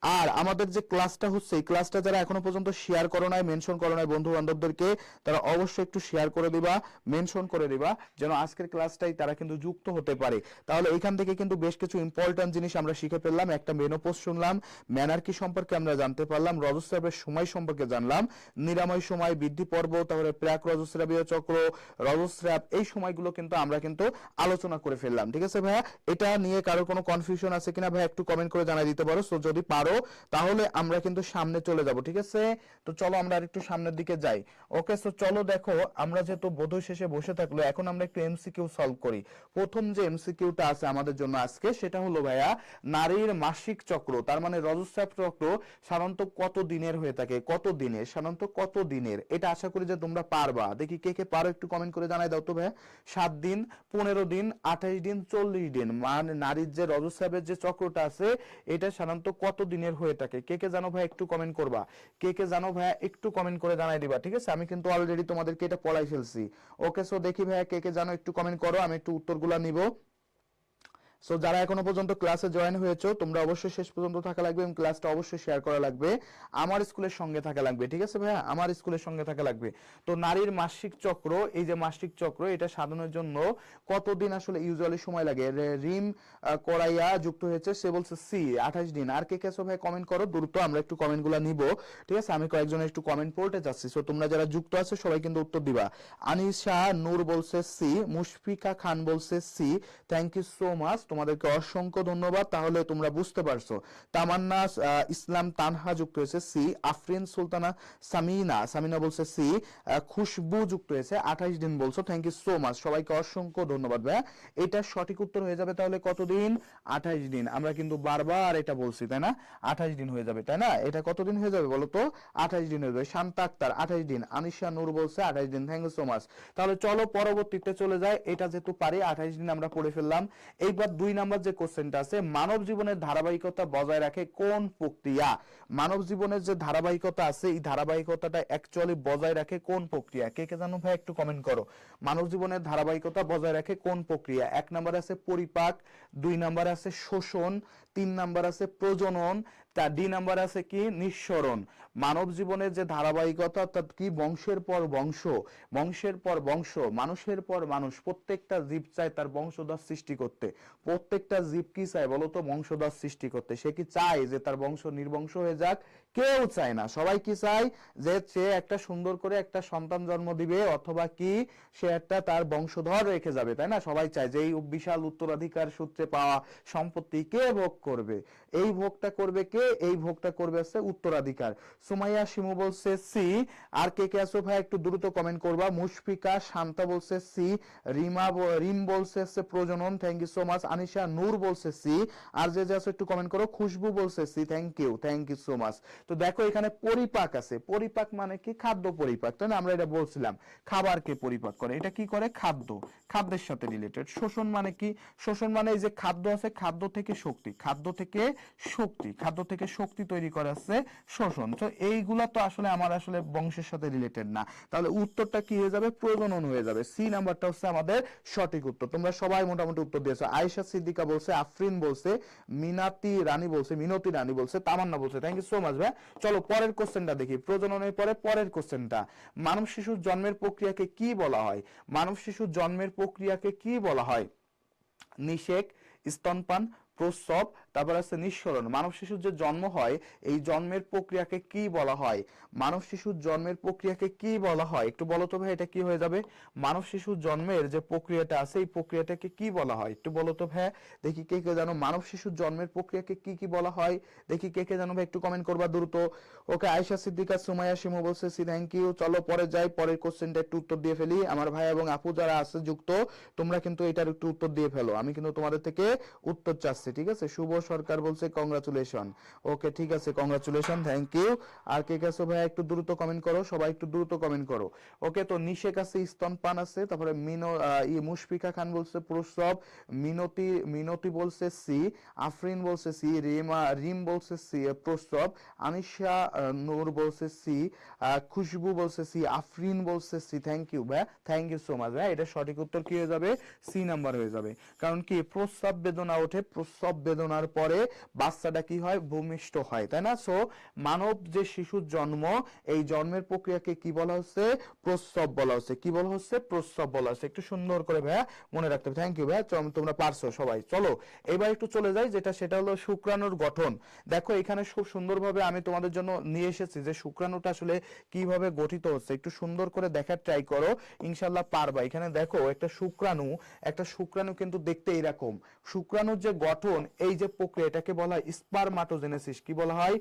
আর আমাদের যে ক্লাসটা হচ্ছে এই ক্লাসটা যারা এখনো পর্যন্ত শেয়ার করো নাই, মেনশন করো নাই বন্ধু বান্ধবদেরকে, তারা অবশ্যই একটু শেয়ার করে দিবা, মেনশন করে দিবা, যেন আজকের ক্লাসটাই তারা কিন্তু যুক্ত হতে পারে। তাহলে এখান থেকে কিন্তু বেশ কিছু ইম্পর্টেন্ট জিনিস আমরা শিখে ফেললাম। একটা মেনোপজ শুনলাম, ম্যানার কি সম্পর্কে আমরা জানতে পারলাম, রজস্রাবের সময় সম্পর্কে জানলাম, নিরাময় সময়, বৃদ্ধি পর্ব, তারপরে প্রাক রজস্রাবীয় চক্র, রজস্রাব, এই সময়গুলো কিন্তু আমরা কিন্তু আলোচনা করে ফেললাম। ঠিক আছে ভাইয়া, এটা নিয়ে কারোর কোনো কনফিউশন আছে কিনা ভাই একটু কমেন্ট করে জানাই দিতে পারো। সো যদি পারো তাহলে আমরা কিন্তু সামনে চলে যাব। ঠিক আছে, তো চলো আমরা আরেকটু সামনের দিকে যাই। ওকে, সো চলো দেখো, আমরা যেহেতু বোধ শেষে বসে থাকলো, এখন আমরা একটু এমসিকিউ সলভ করি। প্রথম যে এমসিকিউটা আছে আমাদের জন্য আজকে, সেটা হলো ভাইয়া নারীর মাসিক চক্র, তার মানে রজস্রাব চক্র সাধারণত কত দিনের হয়ে থাকে, কত দিনের, সাধারণত কত দিনের, এটা আশা করি যে তোমরা পারবা। দেখি কে কে পারো একটু কমেন্ট করে জানাই দাও তো ভাইয়া। 7 দিন, 15 দিন, 28 দিন, 40 দিন, মানে নারীর যে রজস্রাবের যে চক্রটা আছে এটা সাধারণত কত দিনের হয়ে থাকে, কে কে জানো ভাই একটু কমেন্ট করবা, কে কে জানো ভাইয়া একটু কমেন্ট করে জানাই দিবা। ঠিক আছে, আমি কিন্তু অলরেডি তোমাদেরকে এটা পড়াই ফেলছি। ওকে, সো দেখি ভাইয়া কে কে জানো একটু কমেন্ট করো, আমি একটু উত্তরগুলা নিব। সো যারা এখনো পর্যন্ত ক্লাসে জয়েন হয়েছো তোমরা অবশ্যই শেষ পর্যন্ত থাকা লাগবে এবং ক্লাসটা অবশ্যই শেয়ার করা লাগবে, আমার স্কুলের সঙ্গে থাকা লাগবে। ঠিক আছে ভাইয়া, আমার স্কুলের সঙ্গে থাকা লাগবে। তো নারীর মাসিক চক্র, এই যে মাসিক চক্র, এটা সাধনের জন্য কতদিন আসলে ইউজুয়ালি সময় লাগে? রিম করাইয়া যুক্ত হয়েছে, সে বলছে সি 28 দিন। আর কে কে আছো ভাই কমেন্ট করো দ্রুত, আমরা একটু কমেন্টগুলো নিব। ঠিক আছে, আমি কয়েকজনের একটু কমেন্ট পড়তে যাচ্ছি। সো তোমরা যারা যুক্ত আছো সবাই কিন্তু উত্তর দিবা। আনিশা নূর বলছে সি, মুশফিকা খান বলছে C, thank you so much, তোমাদেরকে অসংখ্য ধন্যবাদ। তাহলে তোমরা বুঝতে পারছো। তামান্না ইসলাম তানহা যুক্ত হয়েছে সি, আফরিন সুলতানা সামিনা, সামিনা বলছে সি, খুশবু যুক্ত হয়েছে 28 দিন বলছো, থ্যাংক ইউ সো মাচ, সবাইকে অসংখ্য ধন্যবাদ ভাইয়া। এটা সঠিক উত্তর হয়ে যাবে তাহলে কতদিন? 28 দিন। আমরা কিন্তু বারবার এটা বলছি তাই না, 28 দিন হয়ে যাবে তাই না, এটা কতদিন হয়ে যাবে বলো তো? 28 দিন হয়ে যাবে। শান্তা আক্তার 28 দিন, আনিশা নূর বলছে 28 দিন, থ্যাংক ইউ সো মাচ। তাহলে চলো পরবর্তীতে চলে যায়, এটা যেহেতু পারি 28 দিন আমরা পড়ে ফেললাম। এইবার 2 নাম্বার যে কোশ্চেনটা আছে, মানব জীবনের ধারাবাহিকতা বজায় রাখে কোন প্রক্রিয়া? মানব জীবনের যে ধারাবাহিকতা আছে এই ধারাবাহিকতাটা অ্যাকচুয়ালি বজায় রাখে কোন প্রক্রিয়া? কে কে জানো ভাই একটু কমেন্ট করো। মানব জীবনের ধারাবাহিকতা বজায় রাখে কোন প্রক্রিয়া? 1 নাম্বার আছে পরিপাক, 2 নাম্বার আছে শোষণ, 3 নাম্বার আছে প্রজনন, তার ডি নাম্বার আছে কি নিঃসরণ। মানব জীবনের যে ধারাবাহিকতা অর্থাৎ কি বংশের পর বংশ, বংশের পর বংশ, মানুষের পর মানুষ, প্রত্যেকটা জীব চায় তার বংশধর সৃষ্টি করতে। প্রত্যেকটা জীব কি চায় বলতো? বংশধর সৃষ্টি করতে। সে কি চায় যে তার বংশ নির্বংশ হয়ে যাক? কেউ চায় না। সবাই কি চায়? যে সে একটা সুন্দর করে একটা সন্তান জন্ম দিবে, অথবা কি সে একটা তার বংশধর রেখে যাবে, তাই না? সবাই চায় যে এই বিশাল উত্তরাধিকার সূত্রে পাওয়া সম্পত্তি কে ভোগ করবে, এই ভোগটা করবে কে? এই ভোগটা করবে হচ্ছে উত্তরাধিকার। সুমাইয়া শিমু বলছে সি। আর কে কে আছো ভাই একটু দ্রুত কমেন্ট করবা। মুশফিকা শান্তা বলছে সি, রিম বলছে প্রজনন, thank you so much. Anisha Noor বলছে সি। আর যে যে আছো একটু কমেন্ট করো। খুশবু বলছে C, thank you so much. তো দেখো এখানে পরিপাক আছে, পরিপাক মানে কি? খাদ্য পরিপাক, তাই না? আমরা এটা বলছিলাম খাবারকে পরিপাক করে, এটা কি করে? খাদ্য, খাদ্যের সাথে রিলেটেড। শোষণ মানে কি? শোষণ মানে এই যে খাদ্য আছে, খাদ্য থেকে শক্তি, খাদ্য থেকে শক্তি, খাদ্য থেকে শক্তি তৈরি করা আছে শোষণ। তো এইগুলা তো আসলে আমার আসলে বংশের সাথে রিলেটেড না। তাহলে উত্তরটা কি হয়ে যাবে? প্রজনন হয়ে যাবে। সি নাম্বারটা হচ্ছে আমাদের সঠিক উত্তর। তোমরা সবাই মোটামুটি উত্তর দিয়েছো। আয়েশা সিদ্দিকা বলছে, আফরিন বলছে, মিনতি রানী বলছে, তামান্না বলছে, থ্যাংক ইউ সো মাচ ভাই। চলো পরের কোশ্চেনটা দেখি। প্রজননের পরে পরের কোশ্চেনটা, মানব শিশুর জন্মের প্রক্রিয়াকে কি বলা হয়? মানব শিশুর জন্মের প্রক্রিয়াকে কি বলা হয়? নিষেক, স্তনপান, প্রসব, তারপর আছে নিঃসরণ। মানব শিশুর যে জন্ম হয় এই জন্মের প্রক্রিয়াকে কি বলা হয়? মানব শিশুর জন্মের প্রক্রিয়াকে কি বলা হয়? একটু বলো তো ভাই এটা কি হয়ে যাবে? মানব শিশুর জন্মের যে প্রক্রিয়াটা আছে এই প্রক্রিয়াটাকে কি বলা হয়? একটু বলো তো ভাই, দেখি কে কে জানো মানব শিশুর জন্মের প্রক্রিয়াকে কি কি বলা হয়? দেখি কে কে জানো ভাই একটু কমেন্ট করবা দ্রুত। ওকে, আয়েশা সিদ্দিকা, সুমাইয়া শিমু বলছে সি, থ্যাংক ইউ। চলো পরে যাই, পরের কোশ্চেনটা একটু উত্তর দিয়ে ফেলি। আমার ভাই এবং আপু যারা আছে যুক্ত, তোমরা কিন্তু এটার একটু উত্তর দিয়ে ফেলো, আমি কিন্তু তোমাদের থেকে উত্তর চাচ্ছি। ঠিক আছে, শুভ সরকার বলছে কংগ্রাচুলেশন। ওকে ঠিক আছে, কংগ্রাচুলেশন, থ্যাংক ইউ। আর কে কাছে ভাই একটু দ্রুত কমেন্ট করো, সবাই একটু দ্রুত কমেন্ট করো। ওকে, তো নিষেক আছে, স্তনপান আছে, তারপরে মুশফিকা খান বলছে প্রসব, মিনতি বলছে সি, আফরিন বলছে সি, রিম বলছে সি প্রসব, আনিশা নূর বলছে সি, খুশবু বলছে সি, আফরিন বলছে সি। থ্যাংক ইউ ভাই, থ্যাংক ইউ সো মাচ ভাই। এটা সঠিক উত্তর কি হয়ে যাবে? সি নাম্বার হয়ে যাবে। কারণ কি প্রস্রাব বেদনা ওঠে, প্রস্রাব প্রসব বেদনার পরে বাচ্চাটা কি হয়, ভূমিষ্ঠ হয়, তাই না? সো মানব যে শিশুর জন্ম, এই জন্মের প্রক্রিয়াকে কি বলা হচ্ছে, প্রসব বলা হচ্ছে। কি বলা হচ্ছে, প্রসব বলা হচ্ছে। একটু সুন্দর করে ভাইয়া মনে রাখতে হবে। থ্যাংক ইউ ভাইয়া, তোমরা পারছো সবাই। চলো এবার একটু চলে যাই, সেটা হলো শুক্রাণুর গঠন। দেখো এখানে খুব সুন্দরভাবে আমি তোমাদের জন্য নিয়ে এসেছি যে শুক্রাণুটা আসলে কিভাবে গঠিত হচ্ছে। একটু সুন্দর করে দেখার ট্রাই করো, ইনশাল্লাহ পারবা। এখানে দেখো একটা শুক্রাণু কিন্তু দেখতে এরকম। শুক্রাণুর যে গঠন, এই যে প্রক্রিয়া, এটাকে বলা হয় স্পারমাটোজেনেসিস। কি বলা হয়,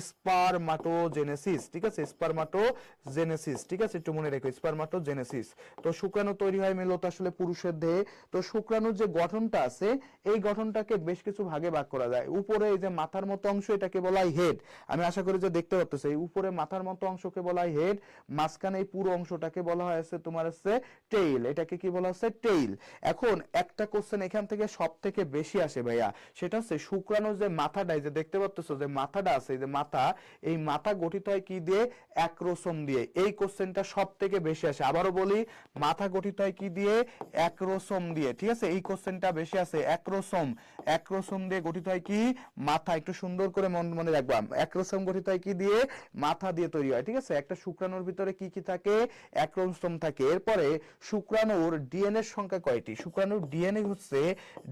স্পারমাটোজেনেসিস। ঠিক আছে, স্পারমাটোজেনেসিস। ঠিক আছে, একটু মনে রেখো, স্পারমাটোজেনেসিস। তো শুক্রাণু তৈরি হয় মূলত আসলে পুরুষের দেহে। তো শুক্রাণুর যে গঠনটা আছে, এই গঠনটাকে বেশ কিছু ভাগে ভাগ করা যায়। উপরে এই যে মাথার মতো অংশ, এটাকে বলা হয় হেড। আমি আশা করি যে দেখতে পাচ্ছ, এই উপরে মাথার মতো অংশকে বলা হয় হেড। মাঝখানে এই পুরো অংশটাকে বলা হয় তোমার হচ্ছে টেইল। এটাকে কি বলা হচ্ছে, টেইল। এখন একটা কোশ্চেন এখান থেকে সব থেকে বেশি আসে ভাইয়া, সেটা হচ্ছে শুক্রাণুর যে মাথাটা, এই যে দেখতে পাচ্ছ যে মাথাটা আছে, এই যে মাথা, এই মাথা গঠিত হয় কি দিয়ে, অ্যাক্রোসোম দিয়ে। এই কোশ্চেনটা সব থেকে বেশি আসে। আবারও বলি, মাথা গঠিত হয় কি দিয়ে, অ্যাক্রোসোম দিয়ে। ঠিক আছে, এই কোশ্চেনটা বেশি আছে, অ্যাক্রোসোম। অ্যাক্রোসোম দিয়ে গঠিত হয় কি, মাথা। একটু সুন্দর করে মনে রাখবা, অ্যাক্রোসোম গঠিত হয় কি দিয়ে, মাথা দিয়ে তৈরি হয়। ঠিক আছে, একটা শুক্রাণুর ভিতরে কি কি থাকে, অ্যাক্রোসোম থাকে। এরপরে শুক্রাণুর ডিএনএ সংখ্যা কয়টি? শুক্রাণুর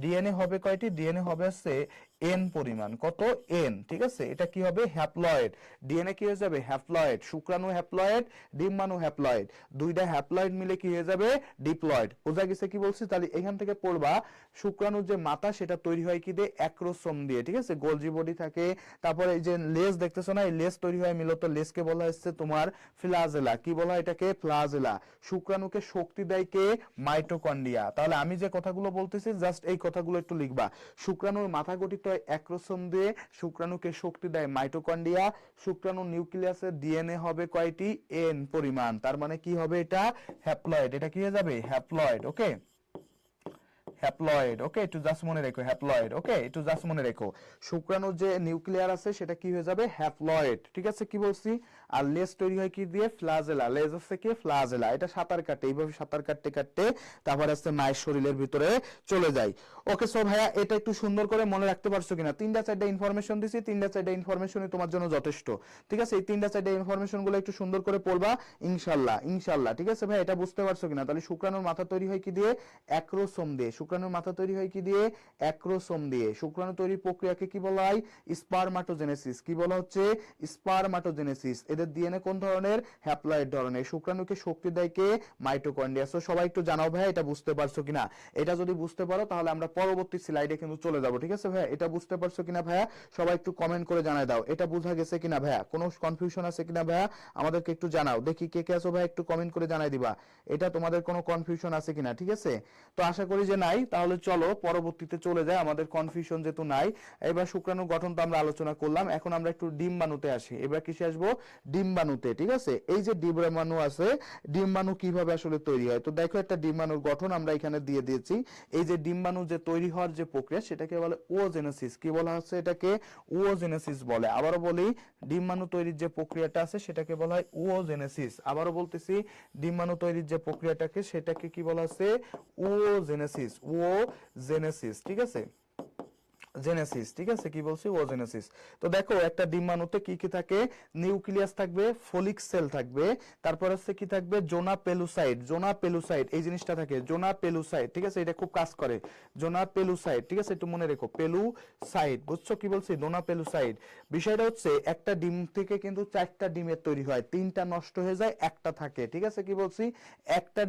ডিএনএ হবে কয়টি? ডিএনএ হবে হচ্ছে এন পরিমাণ। কত? এন। ঠিক আছে, এটা কি হবে, হ্যাপ্লয়েড। ডিএনএ কি হয়ে যাবে, হ্যাপ্লয়েড। শুক্রাণু হ্যাপ্লয়েড, ডিম্বাণু হ্যাপ্লয়েড। দুইটা হ্যাপ্লয়েড মিলে কি হয়ে যাবে, ডিপ্লয়েড। বোঝা গেছে কি বলছি? তাহলে এখান থেকে পড়বা, শুক্রাণুর যে মাথা, সেটা তৈরি হয় কি দিয়ে, অ্যাক্রোসোম দিয়ে। ঠিক আছে, গোলজি বডি থাকে। তারপরে এই যে লেজ দেখতেছো না, এই লেজ তৈরি হয় মূলত, লেজকে বলা হচ্ছে তোমার ফ্লাজেলা। কি বলা হয় এটাকে, ফ্লাজেলা। শুক্রাণুকে শক্তি দেয় কে, মাইটোকন্ড্রিয়া। তাহলে আমি যে কথাগুলো বলতেছি, জাস্ট এই কথাগুলো একটু লিখবা। শুক্রাণুর মাথা গঠিত হয় অ্যাক্রোসোম দিয়ে, শুক্রাণুকে শক্তি দেয় মাইটোকন্ড্রিয়া। শুক্রাণুর নিউক্লিয়াসের ডিএনএ হবে কয়টি, এন পরিমাণ। তার মানে কি হবে, এটা হ্যাপ্লয়েড। এটা কি হয়ে যাবে, হ্যাপ্লয়েড। ওকে, হ্যাপ্লয়েড। ওকে, একটু জাস্ট মনে রেখো, হ্যাপ্লয়েড। ওকে, একটু জাস্ট মনে রেখো, শুক্রাণুর যে নিউক্লিয়ার আছে, সেটা কি হয়ে যাবে, হ্যাপ্লয়েড। ঠিক আছে, কি বলছি? আর লেজ তৈরি হয় কি দিয়ে, ফ্লাজেলা। লেজ আছে কি, ফ্লাজেলা। এটা সাঁতার কাটে, এইভাবে সাঁতার কাটতে কাটতে তারপর আসতে মায়ের শরীরের ভিতরে চলে যায়। ওকে, সো ভাইয়া এটা একটু সুন্দর করে মনে রাখতে পারছো কিনা? তিনটা চারটা ইনফরমেশন দিছি, তিনটা চারটা ইনফরমেশনই তোমার জন্য যথেষ্ট। ঠিক আছে, এই তিনটা চারটা ইনফরমেশন গুলো একটু সুন্দর করে পড়বা, ইনশাল্লাহ ইনশাল্লাহ। ঠিক আছে ভাই, এটা বুঝতে পারছো কিনা? তাহলে শুক্রাণুর মাথা তৈরি হয় কি দিয়ে, অ্যাক্রোসোম দিয়ে। শুক্রাণুর মাথা তৈরি হয় কি দিয়ে, অ্যাক্রোসোম দিয়ে। শুক্রাণু তৈরির প্রক্রিয়াকে কি বলা হয়, স্পারমাটোজেনেসিস। কি বলা হচ্ছে, স্পারমাটোজেনেসিস। এদের ডিএনএ কোন ধরনের, হ্যাপ্লয়েড ধরনের। শুক্রাণুকে শক্তি দেয় কে, মাইটোকন্ড্রিয়া। সো সবাই একটু জানাও ভাই, এটা বুঝতে পারছো কিনা? এটা যদি বুঝতে পারো, তাহলে আমরা পরবর্তী স্লাইডে কিন্তু চলে যাব। ঠিক আছে ভাইয়া, এটা বুঝতে পারছো কিনা ভাইয়া? সবাই একটু কমেন্ট করে জানাই দাও, এটা বোঝা গেছে কিনা ভাইয়া? কোনো কনফিউশন আছে কিনা ভাইয়া, আমাদেরকে একটু জানাও। দেখি কে কে আছো ভাই, একটু কমেন্ট করে জানাই দিবা, এটা তোমাদের কোনো কনফিউশন আছে কিনা। ঠিক আছে, তো আশা করি যে নাই। তাহলে চলো পরবর্তীতে চলে যায়, আমাদের কনফিউশন যেহেতু নাই। এবার শুক্রাণুর গঠন তো আমরা আলোচনা করলাম, এখন আমরা একটু ডিম্বাণুতে আসি। এবার কিসে আসবো, ডিম্বাণুতে। ঠিক আছে, এই যে ডিম্বাণু আছে, ডিম্বাণু কিভাবে আসলে তৈরি হয়। তো দেখো, একটা ডিম্বাণুর গঠন আমরা এখানে দিয়ে দিয়েছি। এই যে ডিম্বাণু যে তৈরি হওয়ার যে প্রক্রিয়া, সেটাকে বলে ওজেনেসিস। কি বলা হচ্ছে, এটাকে ওজেনেসিস বলে। আবারও বলি, ডিম্বাণু তৈরির যে প্রক্রিয়াটা আছে, সেটাকে বলা হয় ওজেনেসিস। আবারও বলতেছি, ডিম্বাণু তৈরির যে প্রক্রিয়াটাকে, সেটাকে কি বলা হচ্ছে, ওজেনেসিস। ওজেনেসিস। ঠিক আছে, জেনেসিস। ঠিক আছে, কি বলছি, ওজেনেসিস। তো দেখো, একটা ডিম্বাণুতে কি কি থাকে, নিউক্লিয়াস থাকবে, ফলিক সেল থাকবে, তারপর হচ্ছে কি থাকবে, জোনা পেলুসাইড। জোনা পেলুসাইড এই জিনিসটা থাকে, জোনা পেলুসাইড। ঠিক আছে, এটা খুব কাজ করে, জোনা পেলুসাইড। ঠিক আছে, একটু মনে রেখো, পেলুসাইড। বুঝছো কি বলছি, জোনা পেলুসাইড। বিষয়টা হচ্ছে, একটা ডিম থেকে কিন্তু চারটা ডিমের তৈরি হয়, তিনটা নষ্ট হয়ে যায়, একটা থাকে। ঠিক আছে, কি বলছি, একটা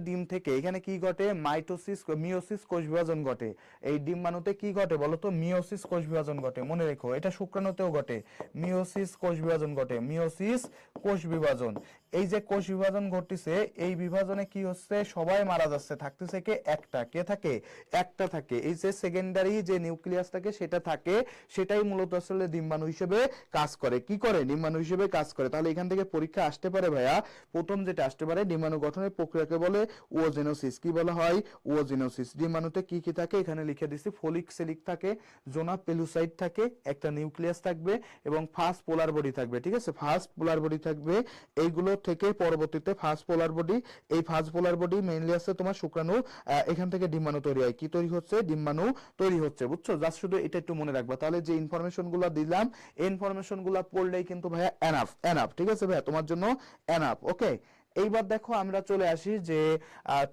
ডিম থেকে এখানে কি ঘটে, মাইটোসিস, মিওসিস, কোষ বিভাজন ঘটে। এই ডিম্বাণুতে কি ঘটে বলতো, মিওসিস, কোষ বিভাজন ঘটে। মনে রেখো, এটা শুক্রাণুতেও ঘটে, মিওসিস, কোষ বিভাজন ঘটে। মিওসিস, কোষ বিভাজন। এই যে কোষ বিভাজন ঘটতেছে, এই বিভাজনে কি হচ্ছে, সবাই মারা যাচ্ছে, থাকতেছে কে, একটা। কে থাকে, একটা থাকে। এই যে সেকেন্ডারি যে নিউক্লিয়াস থাকে, সেটা থাকে, সেটাই মূলত আসলে ডিম্বাণু হিসেবে কাজ করে। কি করে, ডিম্বাণু হিসেবে কাজ করে। তাহলে এখান থেকে পরীক্ষা আসতে পারে ভাইয়া, প্রথম যেটা আসতে পারে, ডিম্বাণু গঠনের প্রক্রিয়াকে বলে ওজেনোসিস। কি বলা হয়, ওজেনোসিস। ডিম্বাণুতে কি কি থাকে, এখানে লিখে দিছি, ফলিক সেলিক থাকে, জোনা পেলুসাইড থাকে, একটা নিউক্লিয়াস থাকবে এবং ফার্স্ট পোলার বডি থাকবে। ঠিক আছে, ফার্স্ট পোলার বডি থাকবে। এইগুলো থেকে পরবর্তীতে ফার্স্ট পোলার বডি, এই ফার্স্ট পোলার বডি মেইনলি আছে তোমার শুক্রাণু, এখান থেকে ডিম্বাণু তৈরি হয়। কি তৈরি হচ্ছে? ডিম্বাণু তৈরি হচ্ছে, বুঝছো? জাস্ট শুধু এটা একটু মনে রাখবা, তাহলে যে ইনফরমেশন গুলো দিলাম এই ইনফরমেশন গুলো পড়লেই কিন্তু ভাইয়া এনাফ, এনাফ, ঠিক আছে ভাইয়া, তোমার জন্য এনাফ। ওকে, এইবার দেখো আমরা চলে আসি যে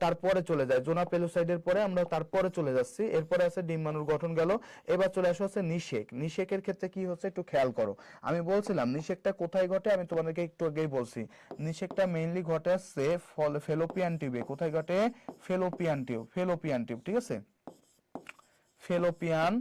তারপরে চলে যায় জোনা পেলোসাইডের পরে আমরা তারপরে চলে যাচ্ছি, এরপরে আছে ডিম্বাণুর গঠন গেল। এবার চলে আসা হচ্ছে নিষেক। নিষেকের ক্ষেত্রে কি হচ্ছে একটু খেয়াল করো, আমি বলছিলাম নিষেকটা কোথায় ঘটে, আমি তোমাদেরকে একটু আগেই বলছি নিষেকটা মেইনলি ঘটে আসছে ফেলোপিয়ান টিউবে। কোথায় ঘটে? ফেলোপিয়ান টিউব, ফেলোপিয়ান টিউব, ঠিক আছে, ফেলোপিয়ান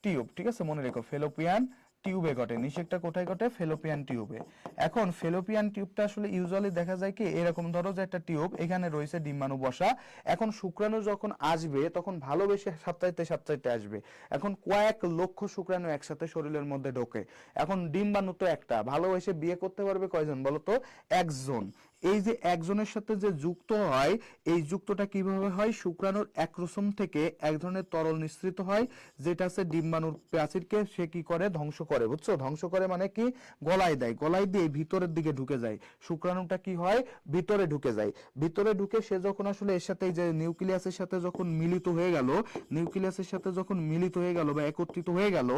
টিউব, ঠিক আছে, মনে রেখো ফেলোপিয়ান টিউবে ঘটে। নিষেকটা কোথায় ঘটে? ফেলোপিয়ান টিউবে। এখন ফেলোপিয়ান টিউবটা আসলে ইউজুয়ালি দেখা যায় কি এরকম, ধরো যে একটা টিউব, এখানে রয়েছে ডিম্বাণু বসা। এখন শুক্রাণু যখন আসবে তখন ভালোবেসে সাপ্তাহিতে সাপ্তাহিতে আসবে। এখন কয়েক লক্ষ শুক্রাণু একসাথে শরীরের মধ্যে ঢোকে। এখন ডিম্বাণু তো একটা, ভালোবেসে বিয়ে করতে পারবে কয়জন বলো তো? একজন। এই যে একজনের সাথে যে যুক্ত হয়, এই যুক্তটা কিভাবে হয়? শুক্রাণুর একরসম থেকে এক ধরনের তরল নিঃসৃত হয়, যেটা আছে ডিম্বাণুর প্রাচীরকে সে কি করে? ধ্বংস করে, বুঝছো? ধ্বংস করে মানে কি? গলায় দেয়, গলায় দিয়ে ভিতরের দিকে ঢুকে যায়। শুক্রাণুটা কি হয়? ভিতরে ঢুকে যায়। ভিতরে ঢুকে সে যখন আসলে এর সাথে এই যে নিউক্লিয়াসের সাথে যখন মিলিত হয়ে গেল, নিউক্লিয়াসের সাথে যখন মিলিত হয়ে গেল বা একত্রিত হয়ে গেল,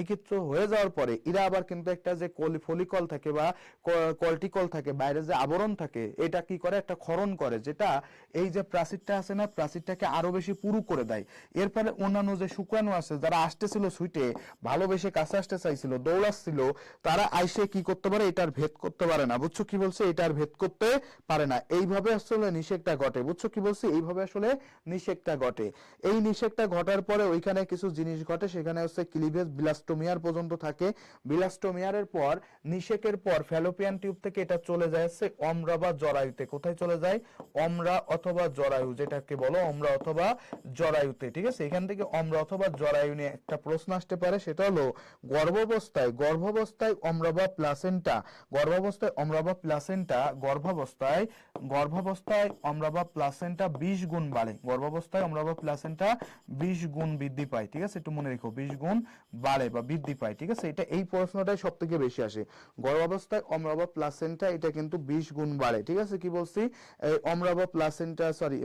একত্রিত হয়ে যাওয়ার পরে এরা আবার কিন্তু একটা যে ফলিকল থাকে বা কর্টিকল থাকে, বাইরে যে আবরণ থাকে, এটা কি করে? একটা ক্ষরণ করে, যেটা এই যে প্রাচীরটা আছে না, প্রাচীরটাকে আরো বেশি পুরু করে দেয়। এরপরে অন্যান্য যে শুক্রাণু আছে যারা আসতেছিল সুইটে, ভালোবেসে কাছে আসতে চাইছিল, দৌড়াচ্ছিল, তারা আইসে কি করতে পারে? এটার ভেদ করতে পারে না, বুঝছো কি বলছে? এটার ভেদ করতে পারে না। এইভাবে আসলে নিষেকটা ঘটে, বুঝছো কি বলছি? এইভাবে আসলে নিষেকটা ঘটে। এই নিষেকটা ঘটার পরে ওইখানে কিছু জিনিস ঘটে, সেখানে হচ্ছে ক্লিভেজ বিলাস্টোমিয়ার পর্যন্ত থাকে। বিলাস্টোমিয়ারের পর, নিষেকের পর ফ্যালোপিয়ান টিউব থেকে এটা চলে যায় হচ্ছে অমরা বা জরায়ুতে। কোথায় চলে যায়? অমরা অথবা জরায়ু, যেটাকে বলো অমরা অথবা জরায়ুতে, ঠিক আছে। এখান থেকে অমরা অথবা জরায়ু নিয়ে একটা প্রশ্ন আসতে পারে, সেটা হলো গর্ভাবস্থায়, গর্ভাবস্থায় অমরা বা প্লাসেন্টা, গর্ভাবস্থায় অমরা বা প্লাসেন্টা, গর্ভাবস্থায়, গর্ভাবস্থায় অমরা বা প্লাসেন্টা 20 গুণ বাড়ে। গর্ভাবস্থায় অমরা বা প্লাসেন্টা 20 গুণ বৃদ্ধি পায়, ঠিক আছে, একটু মনে রেখো, 20 গুণ বাড়ে বা বৃদ্ধি পায়, ঠিক আছে। এটা এই প্রশ্নটাই সব থেকে বেশি আসে, গর্ভাবস্থায় অমরা বা প্লাসেন্টা এটা কিন্তু 20 গুণ বাড়ে, ঠিক আছে। কি বলছি? অমরা বা প্লাসেন্টা, সরি,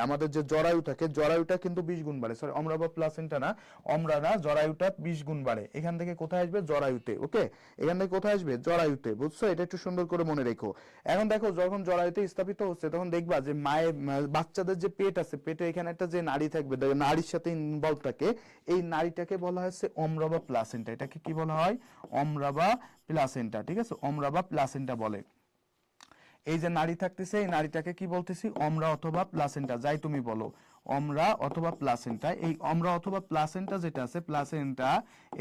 আমাদের যে জরায়ু থাকে, জরায়ুটা কিন্তু 20 গুণ বাড়ে, সরি অমরা বা প্লাসেন্টা না, অমরা না, জরায়ুটা 20 গুণ বাড়ে। এখান থেকে কোথায় আসবে? জরায়ুতে। ওকে, এখান থেকে কোথায় আসবে? জরায়ুতে, বুঝছো? এটা একটু সুন্দর করে মনে রেখো। এখন দেখো যখন জরায়ুতে স্থাপিত হচ্ছে, তখন দেখবা যে মায়ের, বাচ্চাদের যে পেট আছে, পেটে এখানে একটা যে নাড়ি থাকবে, নাড়ির সাথে ইনভলভ থাকে, এই নাড়িটাকে বলা হচ্ছে অমরা বা প্লাসেন্টা। এটাকে কি বলা হয়? অমরা বা প্লাসেন্টা, ঠিক আছে, অমরা বা প্লাসেন্টা বলে। এই যে নাড়ি থাকতেছে, এই নাড়িটাকে কি বলতেছি? অমরা অথবা প্লাসেন্টা, যাই তুমি বলো, অমরা অথবা প্লাসেন্টা। এই অমরা অথবা প্লাসেন্টা যেটা আছে, প্লাসেন্টা,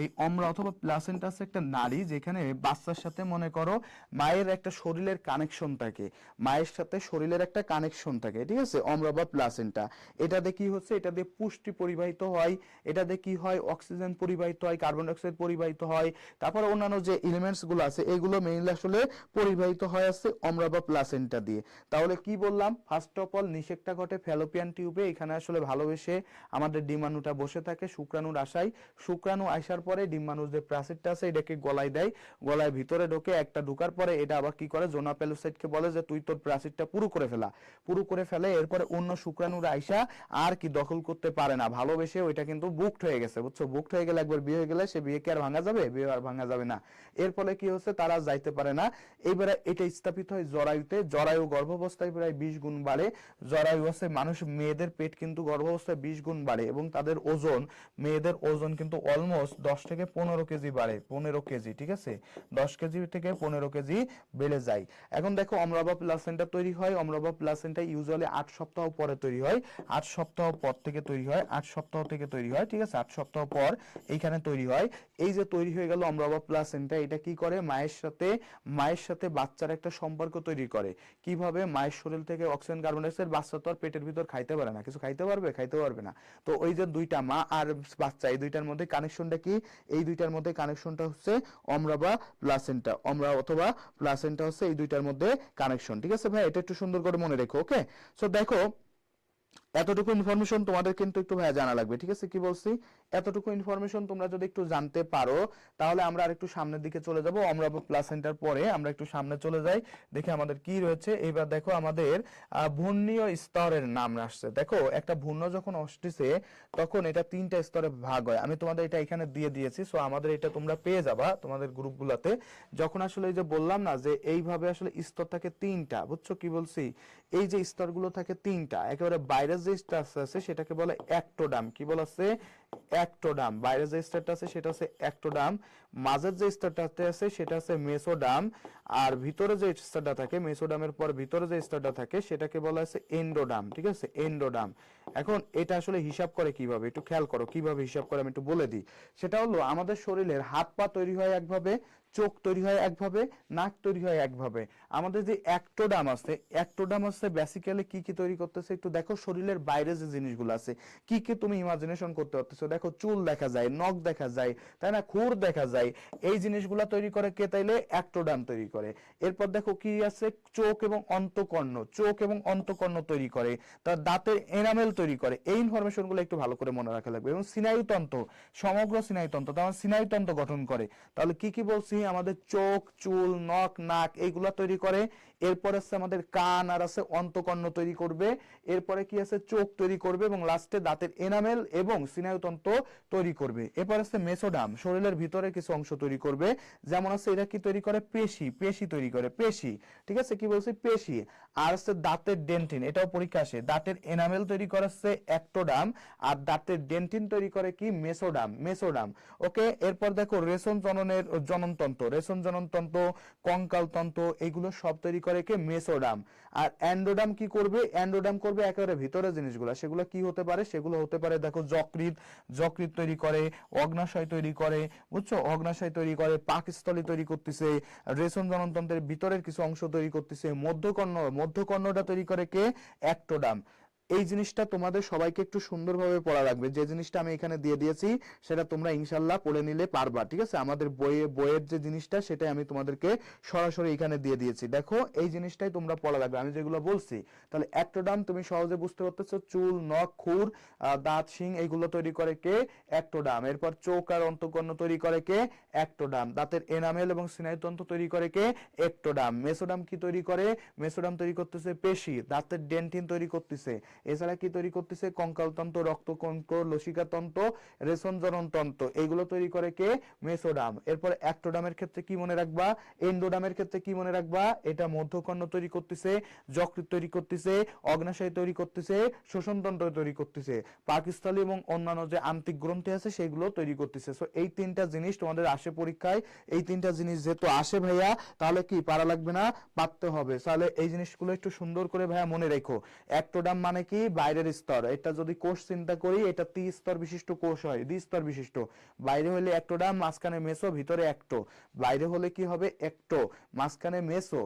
এই অমরা অথবা প্লাসেন্টা আছে একটা নাড়ি, যেখানে বাচ্চার সাথে মনে করো মায়ের একটা শরীরের কানেকশন থাকে, মায়ের সাথে শরীরের একটা কানেকশন থাকে, ঠিক আছে, অমরা বা প্লাসেন্টা। এটাতে কি হচ্ছে? এটা দিয়ে পুষ্টি পরিবাহিত হয়, এটাতে কি হয়? অক্সিজেন পরিবাহিত হয়, কার্বন ডাইঅক্সাইড পরিবাহিত হয়, তারপর অন্যান্য যে এলিমেন্টস গুলো আছে এগুলো মেইনলি আসলে পরিবাহিত হয় আছে অমরা বা প্লাসেন্টা দিয়ে। তাহলে কি বললাম? ফার্স্ট অফ অল নিষেকটা ঘটে ফ্যালোপিয়ান টিউবে, এখানে আসলে ভালোবেসে আমাদের ডিম্বাণুটা বসে থাকে শুক্রাণুর আশায়। শুক্রাণু আসার পরে ডিম্বাণুর যে প্রাচীরটা আছে এটাকে গলায় দেয়, গলায় ভিতরে ঢোকে, একটা ঢোকার পরে এটা আবার কি করে? জোনা পেলোসাইটকে বলে যে তুই তোর প্রাচীরটা পুরো করে ফেলা, পুরো করে ফেলে। এরপরে অন্য শুক্রাণুর আইসা আর কি দখল করতে পারে না, ভালোবেসে ওইটা কিন্তু বুকড হয়ে গেছে, বুঝছো? বুকড হয়ে গেলে, একবার বিয়ে হয়ে গেলে সে বিয়ে কি আর ভাঙা যাবে? বিয়ে আর ভাঙা যাবে না। এর ফলে কি হচ্ছে? তারা যাইতে পারে না। এইবারে এটা স্থাপিত হয় জরায়ুতে। জরায়ু গর্ভাবস্থায় প্রায় 20 গুণ বাড়ে। জরায়ু আছে মানুষ, মেয়েদের পেট কিন্তু গর্ভাবস্থায় 20 গুণ বাড়ে, এবং তাদের ওজন, মেয়েদের ওজন কিন্তু অলমোস্ট 10 থেকে 15 কেজি বাড়ে, 15 কেজি, ঠিক আছে, 10 কেজি থেকে 15 কেজি বেড়ে যায়। এখন দেখো অমরা বা প্লাসেন্টা তৈরি হয়, অমরা বা প্লাসেন্টা ইউজুয়ালি 8 সপ্তাহ পরে তৈরি হয়, 8 সপ্তাহ পর থেকে তৈরি হয়, 8 সপ্তাহ থেকে তৈরি হয়, ঠিক আছে, 8 সপ্তাহ পর এইখানে তৈরি হয়। এই যে তৈরি হয়ে গেল অমরা বা প্লাসেন্টা, এটা কি করে? মায়ের সাথে, মায়ের সাথে বাচ্চার একটা সম্পর্ক তৈরি করে। কিভাবে? মায়ের শরীর থেকে অক্সিজেন, কার্বন ডাইঅক্সাইড, বাচ্চা তো আর পেটের ভিতর খাইতে পারে না, কিছু খাইতে পারবে? খাইতে পারবে না। তো ওই যে দুইটা মা আর বাচ্চা, এই দুইটার মধ্যে কানেকশনটা কি? এই দুইটার মধ্যে কানেকশনটা হচ্ছে অমরা বা প্লাসেন্টা, অমরা অথবা প্লাসেন্টা হচ্ছে এই দুইটার মধ্যে কানেকশন, ঠিক আছে ভাই? এটা একটু সুন্দর করে মনে রেখো। ওকে, সো দেখো এতটুকু ইনফরমেশন তোমাদের কিন্তু একটু ভাইয়া জানা লাগবে, ঠিক আছে? কি বলছি, এতটুকু ইনফরমেশন তোমরা যদি একটু জানতে পারো তাহলে আমরা আর একটু সামনের দিকে চলে যাব। আমরা প্লাস সেন্টার পরে আমরা একটু সামনে চলে যাই, দেখি আমাদের কি রয়েছে। এবার দেখো আমাদের ভুর্ণীয় স্তরের নাম আসছে। দেখো একটা ভুর্ণ যখন আসতেছে তখন এটা তিনটা স্তরে ভাগ হয়। আমি তোমাদের এটা এখানে দিয়ে দিয়েছি, সো আমাদের এটা তোমরা পেয়ে যাবা তোমাদের গ্রুপগুলোতে। যখন আসলে এই যে বললাম না যে এইভাবে আসলে স্তর থাকে তিনটা, বুঝছো কি বলছি? এই যে স্তরগুলো থাকে তিনটা, একেবারে বাইরের যে স্তর আছে সেটাকে বলে অ্যাক্টোডাম। কি বলা আছে? অ্যাক্টোডাম। বাইরে যে স্তরটা আছে সেটা হচ্ছে অ্যাক্টোডাম, মাঝের যে স্তরটাতে আছে সেটা হচ্ছে মেসোডাম, আর ভিতরে যে স্তরটা থাকে মেসোডামের পর ভিতরে যে স্তরটা থাকে সেটাকে বলা আছে এন্ডোডাম, ঠিক আছে? এন্ডোডাম। এখন এটা আসলে হিসাব করে কিভাবে একটু খেয়াল করো, কিভাবে হিসাব করে আমি একটু বলে দিই। সেটা হলো আমাদের শরীরের হাত পা তৈরি হয় একভাবে, চোখ তৈরি হয় একভাবে, নাক তৈরি হয় একভাবে। আমাদের যে অ্যাক্টোডাম আছে, অ্যাক্টোডাম আছে বেসিক্যালি কি কি তৈরি করতেছে একটু দেখো। শরীরের বাইরে যে জিনিসগুলো আছে কি কি তুমি ইমাজিনেশন করতে পারতেছো? দেখো চুল দেখা যায়, নখ দেখা যায়, তাই না? খুর দেখা যায়। এই জিনিসগুলো তৈরি করে কে? তাইলে অ্যাক্টোডাম তৈরি করে। এরপর দেখো কি আছে, চোখ এবং অন্তঃকর্ণ, চোখ এবং অন্তঃকর্ণ তৈরি করে, তার দাঁতের এনামেল তৈরি করে। এই ইনফরমেশনগুলো একটু ভালো করে মনে রাখা লাগবে। এবং স্নায়ুতন্ত্র, সমগ্র স্নায়ুতন্ত্র, তার স্নায়ুতন্ত্র গঠন করে। তাহলে কি কি বলছি? আমাদের চোখ, চুল, নখ, নাক এইগুলা তৈরি করে। এরপর আছে আমাদের কান আর আছে অন্তঃকর্ণ তৈরি করবে। এরপরে কি আছে? চোখ তৈরি করবে এবং লাস্টে দাঁতের এনামেল এবং স্নায়ুতন্ত্র তৈরি করবে। এরপর আছে মেসোডাম, শরীরের ভিতরে কিছু অংশ তৈরি করবে। যেমন আছে এটা কি তৈরি করে? পেশি, পেশি তৈরি করে, পেশি, ঠিক আছে? কি বলছি? পেশি। আর আছে দাঁতের ডেন্টিন, এটাও পরীক্ষা আসে। দাঁতের এনামেল তৈরি করে হচ্ছে অ্যাক্টোডাম, আর দাঁতের ডেন্টিন তৈরি করে কি? Mesoderm, mesoderm. ওকে। এরপর দেখো রেশন জননের জননতন্ত্র, রেশন জননতন্ত্র, কঙ্কাল তন্ত্র, এগুলো সব তৈরি করে কি? মেসোডাম। আর অ্যান্ডোডাম কি করবে? অ্যান্ডোডাম করবে একেবারে ভিতরে জিনিসগুলো। সেগুলো কি হতে পারে? সেগুলো হতে পারে দেখো যকৃৎ, যকৃৎ তৈরি করে, অগ্নাশয় তৈরি করে, বুঝছো? অগ্নাশয় তৈরি করে, পাকস্থলী তৈরি করতেছে, রেশন জননতন্ত্রের ভিতরের কিছু অংশ তৈরি করতেছে, মধ্যকর্ণ, মধ্যকর্ণটা তৈরি করে কে? অ্যাক্টোডাম। এই জিনিসটা তোমাদের সবাইকে একটু সুন্দরভাবে পড়া লাগবে। যে জিনিসটা আমি এখানে দিয়ে দিয়েছি সেটা তোমরা ইনশাল্লাহ পড়ে নিলে পারবা, ঠিক আছে? আমাদের বইয়ের যে জিনিসটা সেটাই আমি তোমাদেরকে সরাসরি এখানে দিয়ে দিয়েছি। দেখো এই জিনিসটাই তোমরা পড়া লাগবে আমি যেগুলো বলছি। তাহলে অ্যাক্টোডাম তুমি সহজে বুঝতে পারতেছো, চুল, নখ, খুর, দাঁত, শিং এইগুলো তৈরি করে কে? অ্যাক্টোডাম। এরপর চোখ আর অন্তঃকর্ণ তৈরি করে কে? অ্যাক্টোডাম। দাঁতের এনামেল এবং স্নায়ুতন্ত্র তৈরি করে কে? অ্যাক্টোডাম। মেসোডাম কি তৈরি করে? মেসোডাম তৈরি করতেছে পেশি, দাঁতের ডেন্টিন তৈরি করতেছে। এছাড়া কি তৈরি করতেছে? কঙ্কালতন্ত্র, রক্তকন্ত্র, লসিকাতন্ত্র, রেশন জননতন্ত্র, এইগুলো তৈরি করে কে? মেসোডাম। এরপর অ্যাক্টোডামের ক্ষেত্রে কি মনে রাখবা? এন্ডোডামের ক্ষেত্রে কি মনে রাখবা? এটা মধ্যকর্ণ তৈরি করতেছে, যকৃৎ তৈরি করতেছে, অগ্নাশয় তৈরি করতেছে, শোষণতন্ত্র তৈরি করতেছে, পাকস্থলী এবং অন্যান্য যে আন্তরিক গ্রন্থি আছে সেগুলো তৈরি করতেছে। সো এই তিনটা জিনিস তোমাদের আসে পরীক্ষায়। এই তিনটা জিনিস যেহেতু আসে ভাইয়া, তাহলে কি পারা লাগবে না? পারতে হবে। তাহলে এই জিনিসগুলো একটু সুন্দর করে ভাইয়া মনে রেখো। অ্যাক্টোডাম মানে কি? বাইরের স্তর। এটা যদি কোষ চিন্তা করি, এটা স্তর বিশিষ্ট কোষ হয়, দ্বিস্তর বিশিষ্ট। বাইরে হলে অ্যাক্টোডাম, মাঝখানে মেসো, ভিতরে অ্যাক্টো। বাইরে হলে কি হবে? অ্যাক্টো, মাঝখানে মেসো,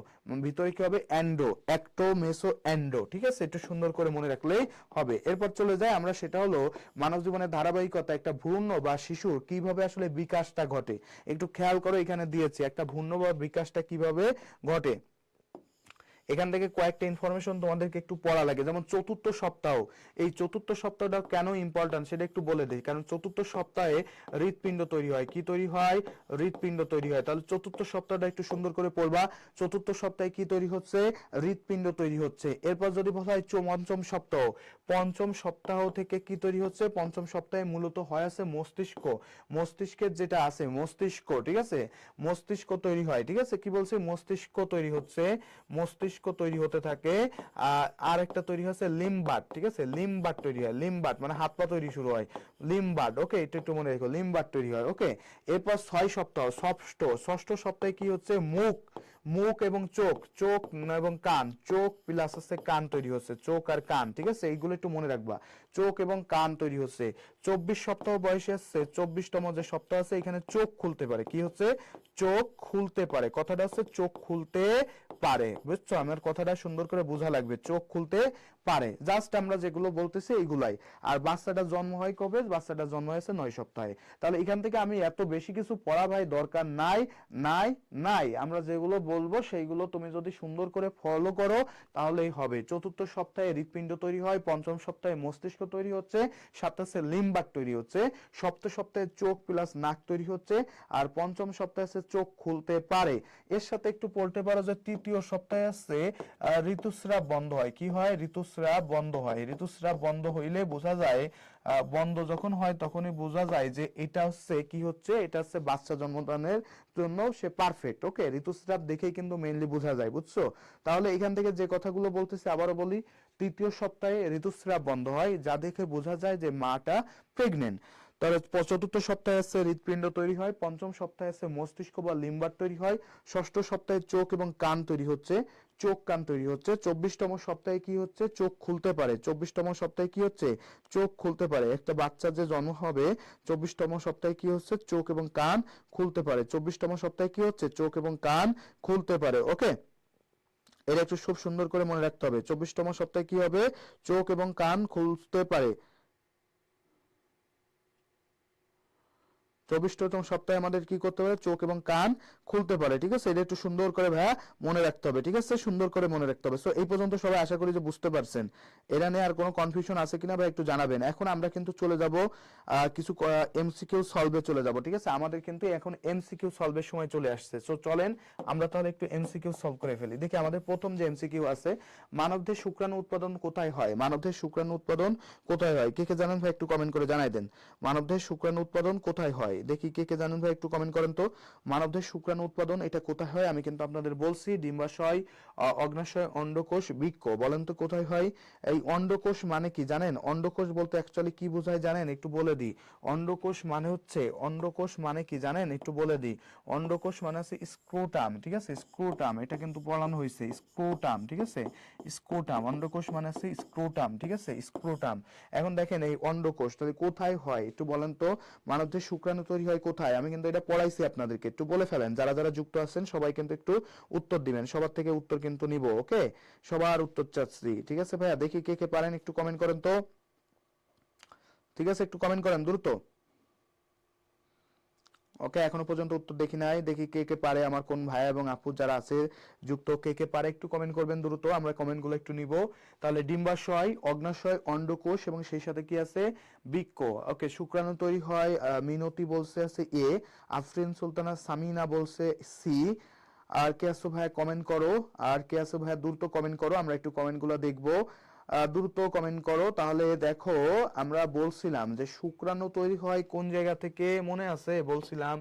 ভিতরে কি হবে? অ্যান্ডো। অ্যাক্টো, মেসো, অ্যান্ডো, ঠিক আছে? একটু সুন্দর করে মনে রাখলেই হবে। এরপর চলে যায় আমরা, সেটা হলো মানব জীবনের ধারাবাহিকতা, একটা ভ্রূণ বা শিশুর কিভাবে আসলে বিকাশটা ঘটে। একটু খেয়াল করো, এখানে দিয়েছি একটা ভ্রূণ বা বিকাশটা কিভাবে ঘটে। এখান থেকে কয়েকটা ইনফরমেশন তোমাদেরকে একটু পড়া লাগে। যেমন চতুর্থ সপ্তাহ, এই চতুর্থ সপ্তাহটা কেন ইম্পর্টেন্ট সেটা একটু বলে দিই। কারণ চতুর্থ সপ্তাহে হৃৎপিণ্ড তৈরি হয়। কি তৈরি হয়? হৃৎপিণ্ড তৈরি হয়। তাহলে চতুর্থ সপ্তাহটা একটু সুন্দর করে পড়বা। চতুর্থ সপ্তাহে কি তৈরি হচ্ছে? হৃৎপিণ্ড তৈরি হচ্ছে। এরপর যদি বলা হয় পঞ্চম সপ্তাহ, পঞ্চম সপ্তাহ থেকে কি তৈরি হচ্ছে? পঞ্চম সপ্তাহে মূলত হয় আছে মস্তিষ্ক, মস্তিষ্কের যেটা আছে মস্তিষ্ক, ঠিক আছে? মস্তিষ্ক তৈরি হয়, ঠিক আছে? কি বলছে? মস্তিষ্ক তৈরি হচ্ছে, মস্তিষ্ক তৈরি হতে থাকে। আর একটা তৈরি হচ্ছে লিম্বাট, ঠিক আছে? লিম্বাট তৈরি হয়, লিম্বাট মানে হাত পা তৈরি শুরু হয়, লিম্বাট। ওকে, এটা একটু মনে রেখো, লিম্বাট তৈরি হয়। ওকে। এরপর 6 সপ্তাহ, ষষ্ঠ সপ্তাহে কি হচ্ছে? মুখ, মুখ এবং চোখ, চোখ এবং কান, চোখ প্লাস হচ্ছে কান তৈরি হচ্ছে, চোখ আর কান, ঠিক আছে? এইগুলো একটু মনে রাখবা, চোখ এবং কান তৈরি হচ্ছে। 24 সপ্তাহ বয়সে আসছে, 24তম যে সপ্তাহ আছে এখানে চোখ খুলতে পারে। কি হচ্ছে? চোখ খুলতে পারে। কথাটা হচ্ছে চোখ খুলতে পারে, বুঝছো? আমার কথাটা সুন্দর করে বোঝা লাগবে, চোখ খুলতে পারে। জাস্ট আমরা যেগুলো বলতেছি এইগুলাই। আর বাচ্চাটা জন্ম হয় কবে? বাচ্চাটা জন্ম হয়েছে 9 সপ্তাহে। তাহলে এখান থেকে আমি এত বেশি কিছু পড়া ভাই দরকার নাই নাই নাই। আমরা যেগুলো বলবো সেইগুলো তুমি যদি সুন্দর করে ফলো করো তাহলেই হবে। চতুর্থ সপ্তাহে হৃৎপিণ্ড তৈরি হয়, পঞ্চম সপ্তাহে মস্তিষ্ক তৈরি হচ্ছে, সাতাশে লিম্বাক তৈরি হচ্ছে, সপ্তম সপ্তাহে চোখ প্লাস নাক তৈরি হচ্ছে, আর পঞ্চম সপ্তাহে আছে চোখ খুলতে পারে। এর সাথে একটু পড়তে পারো যে তৃতীয় সপ্তাহে আছে ঋতুস্রাব বন্ধ হয়। কি হয়? ঋতুস্রাব বন্ধ হয়। ঋতুস্রাব বন্ধ হইলে বোঝা যায়, বন্ধ যখন হয় তখনই বোঝা যায় যে এটা হচ্ছে কি হচ্ছে, এটা হচ্ছে বাচ্চা জন্মদানের জন্য সে পারফেক্ট। ওকে, ঋতুস্রাব দেখেই কিন্তু মেইনলি বোঝা যায়, বুঝছো? তাহলে এখান থেকে যে কথাগুলো বলতেছি আবারও বলি, তৃতীয় সপ্তাহে ঋতুস্রাব বন্ধ হয়, যা দেখে বোঝা যায় যে মাটা প্রেগনেন্ট। তাহলে চতুর্থ সপ্তাহে আছে হৃৎপিণ্ড তৈরি হয়, পঞ্চম সপ্তাহে আছে মস্তিষ্ক বা লিম্বার তৈরি হয়, ষষ্ঠ সপ্তাহে চোখ এবং কান তৈরি হচ্ছে, চোখ কান তৈরি হচ্ছে, 24তম সপ্তাহে কি হচ্ছে? চোখ খুলতে পারে। 24তম সপ্তাহে কি হচ্ছে? চোখ খুলতে পারে। একটা বাচ্চা যে জন্ম হবে 24তম সপ্তাহে কি হচ্ছে? চোখ এবং কান খুলতে পারে। 24তম সপ্তাহে কি হচ্ছে? চোখ এবং কান খুলতে পারে। ওকে, এটা একটু খুব সুন্দর করে মনে রাখতে হবে। 24তম সপ্তাহে কি হবে? চোখ এবং কান খুলতে পারে। 24তম সপ্তাহে আমাদের কি করতে পারে? চোখ এবং কান খুলতে পারে। ঠিক আছে, এটা একটু সুন্দর করে ভাইয়া মনে রাখতে হবে। ঠিক আছে, সুন্দর করে মনে রাখতে হবে। সো এই পর্যন্ত সবাই আশা করি যে বুঝতে পারছেন। এরা নিয়ে আর কোনো কনফিউশন আছে কিনা ভাই একটু জানাবেন। এখন আমরা কিন্তু চলে যাব কিছু এমসিকিউ সলভে চলে যাব। ঠিক আছে, আমাদের কিন্তু এখন এমসিকিউ সলভের সময় চলে আসছে। সো চলেন আমরা তাহলে একটু এমসিকিউ সলভ করে ফেলি। দেখি আমাদের প্রথম যে এমসিকিউ আছে, মানবদেহে শুক্রাণু উৎপাদন কোথায় হয়? মানবদেহে শুক্রাণু উৎপাদন কোথায় হয়? কে কে জানেন ভাই একটু কমেন্ট করে জানাই দেন। মানবদেহে শুক্রাণু উৎপাদন কোথায় হয়? দেখি কে কে জানেন ভাই একটু কমেন্ট করেন তো। মানবদেহে শুক্রাণু উৎপাদন এটা কোথায় হয়? আমি কিন্তু আপনাদের বলছি ডিম্বাশয়, অগ্নাশয়, অন্ডকোষ, বৃক্ক। বলেন তো কোথায় হয়? এই অন্ডকোষ মানে কি জানেন? অন্ডকোষ বলতে অ্যাকচুয়ালি কি বোঝায় জানেন? একটু বলে দিই। অন্ডকোষ মানে হচ্ছে, অন্ডকোষ মানে কি জানেন? একটু বলে দিই। অন্ডকোষ মানে আছে স্ক্রোটাম। ঠিক আছে, স্ক্রোটাম, এটা কিন্তু পড়ানো হয়েছে। স্ক্রোটাম, ঠিক আছে, স্ক্রোটাম। অন্ডকোষ মানে আছে স্ক্রোটাম। ঠিক আছে, স্ক্রোটাম। এখন দেখেন এই অন্ডকোষ তাহলে কোথায় হয় একটু বলেন তো। মানবদেহে শুক্রাণু তৈরি হয় কোথায়? আমি কিন্তু এটা পড়াইছি আপনাদেরকে, একটু বলে ফেলেন। যারা যারা যুক্ত আছেন সবাই কিন্তু একটু উত্তর দিবেন। সবার থেকে উত্তর কিন্তু নিব। ওকে, সবার উত্তর চাচ্ছি। ঠিক আছে ভাইয়া, দেখি কে কে পারেন একটু কমেন্ট করেন তো। ঠিক আছে, একটু কমেন্ট করেন দ্রুত। ওকে, এখনো পর্যন্ত উত্তর দেখি নাই। দেখি কে কে পারে, আমার কোন ভাই এবং আপু যারা আছে যুক্ত, কে কে পারে একটু কমেন্ট করবেন দ্রুত, আমরা কমেন্টগুলো একটু নিব। তাহলে ডিম্বাশয়, অগ্নাশয়, অন্ডকোষ এবং সেই সাথে কি আছে? বৃক্ক। ওকে, শুক্রাণু তৈরি হয়, মিনতি বলছে আছে এ, আফরিন সুলতানা সামিনা বলছে সি। আর কে আছো ভাইয়া কমেন্ট করো, আর কে আছো ভাইয়া দ্রুত কমেন্ট করো, আমরা একটু কমেন্টগুলো দেখবো। দ্রুত কমেন্ট করো। তাহলে দেখো, আমরা বলছিলাম যে শুক্রাণু তৈরি হয় কোন জায়গা থেকে? মনে আছে বলছিলাম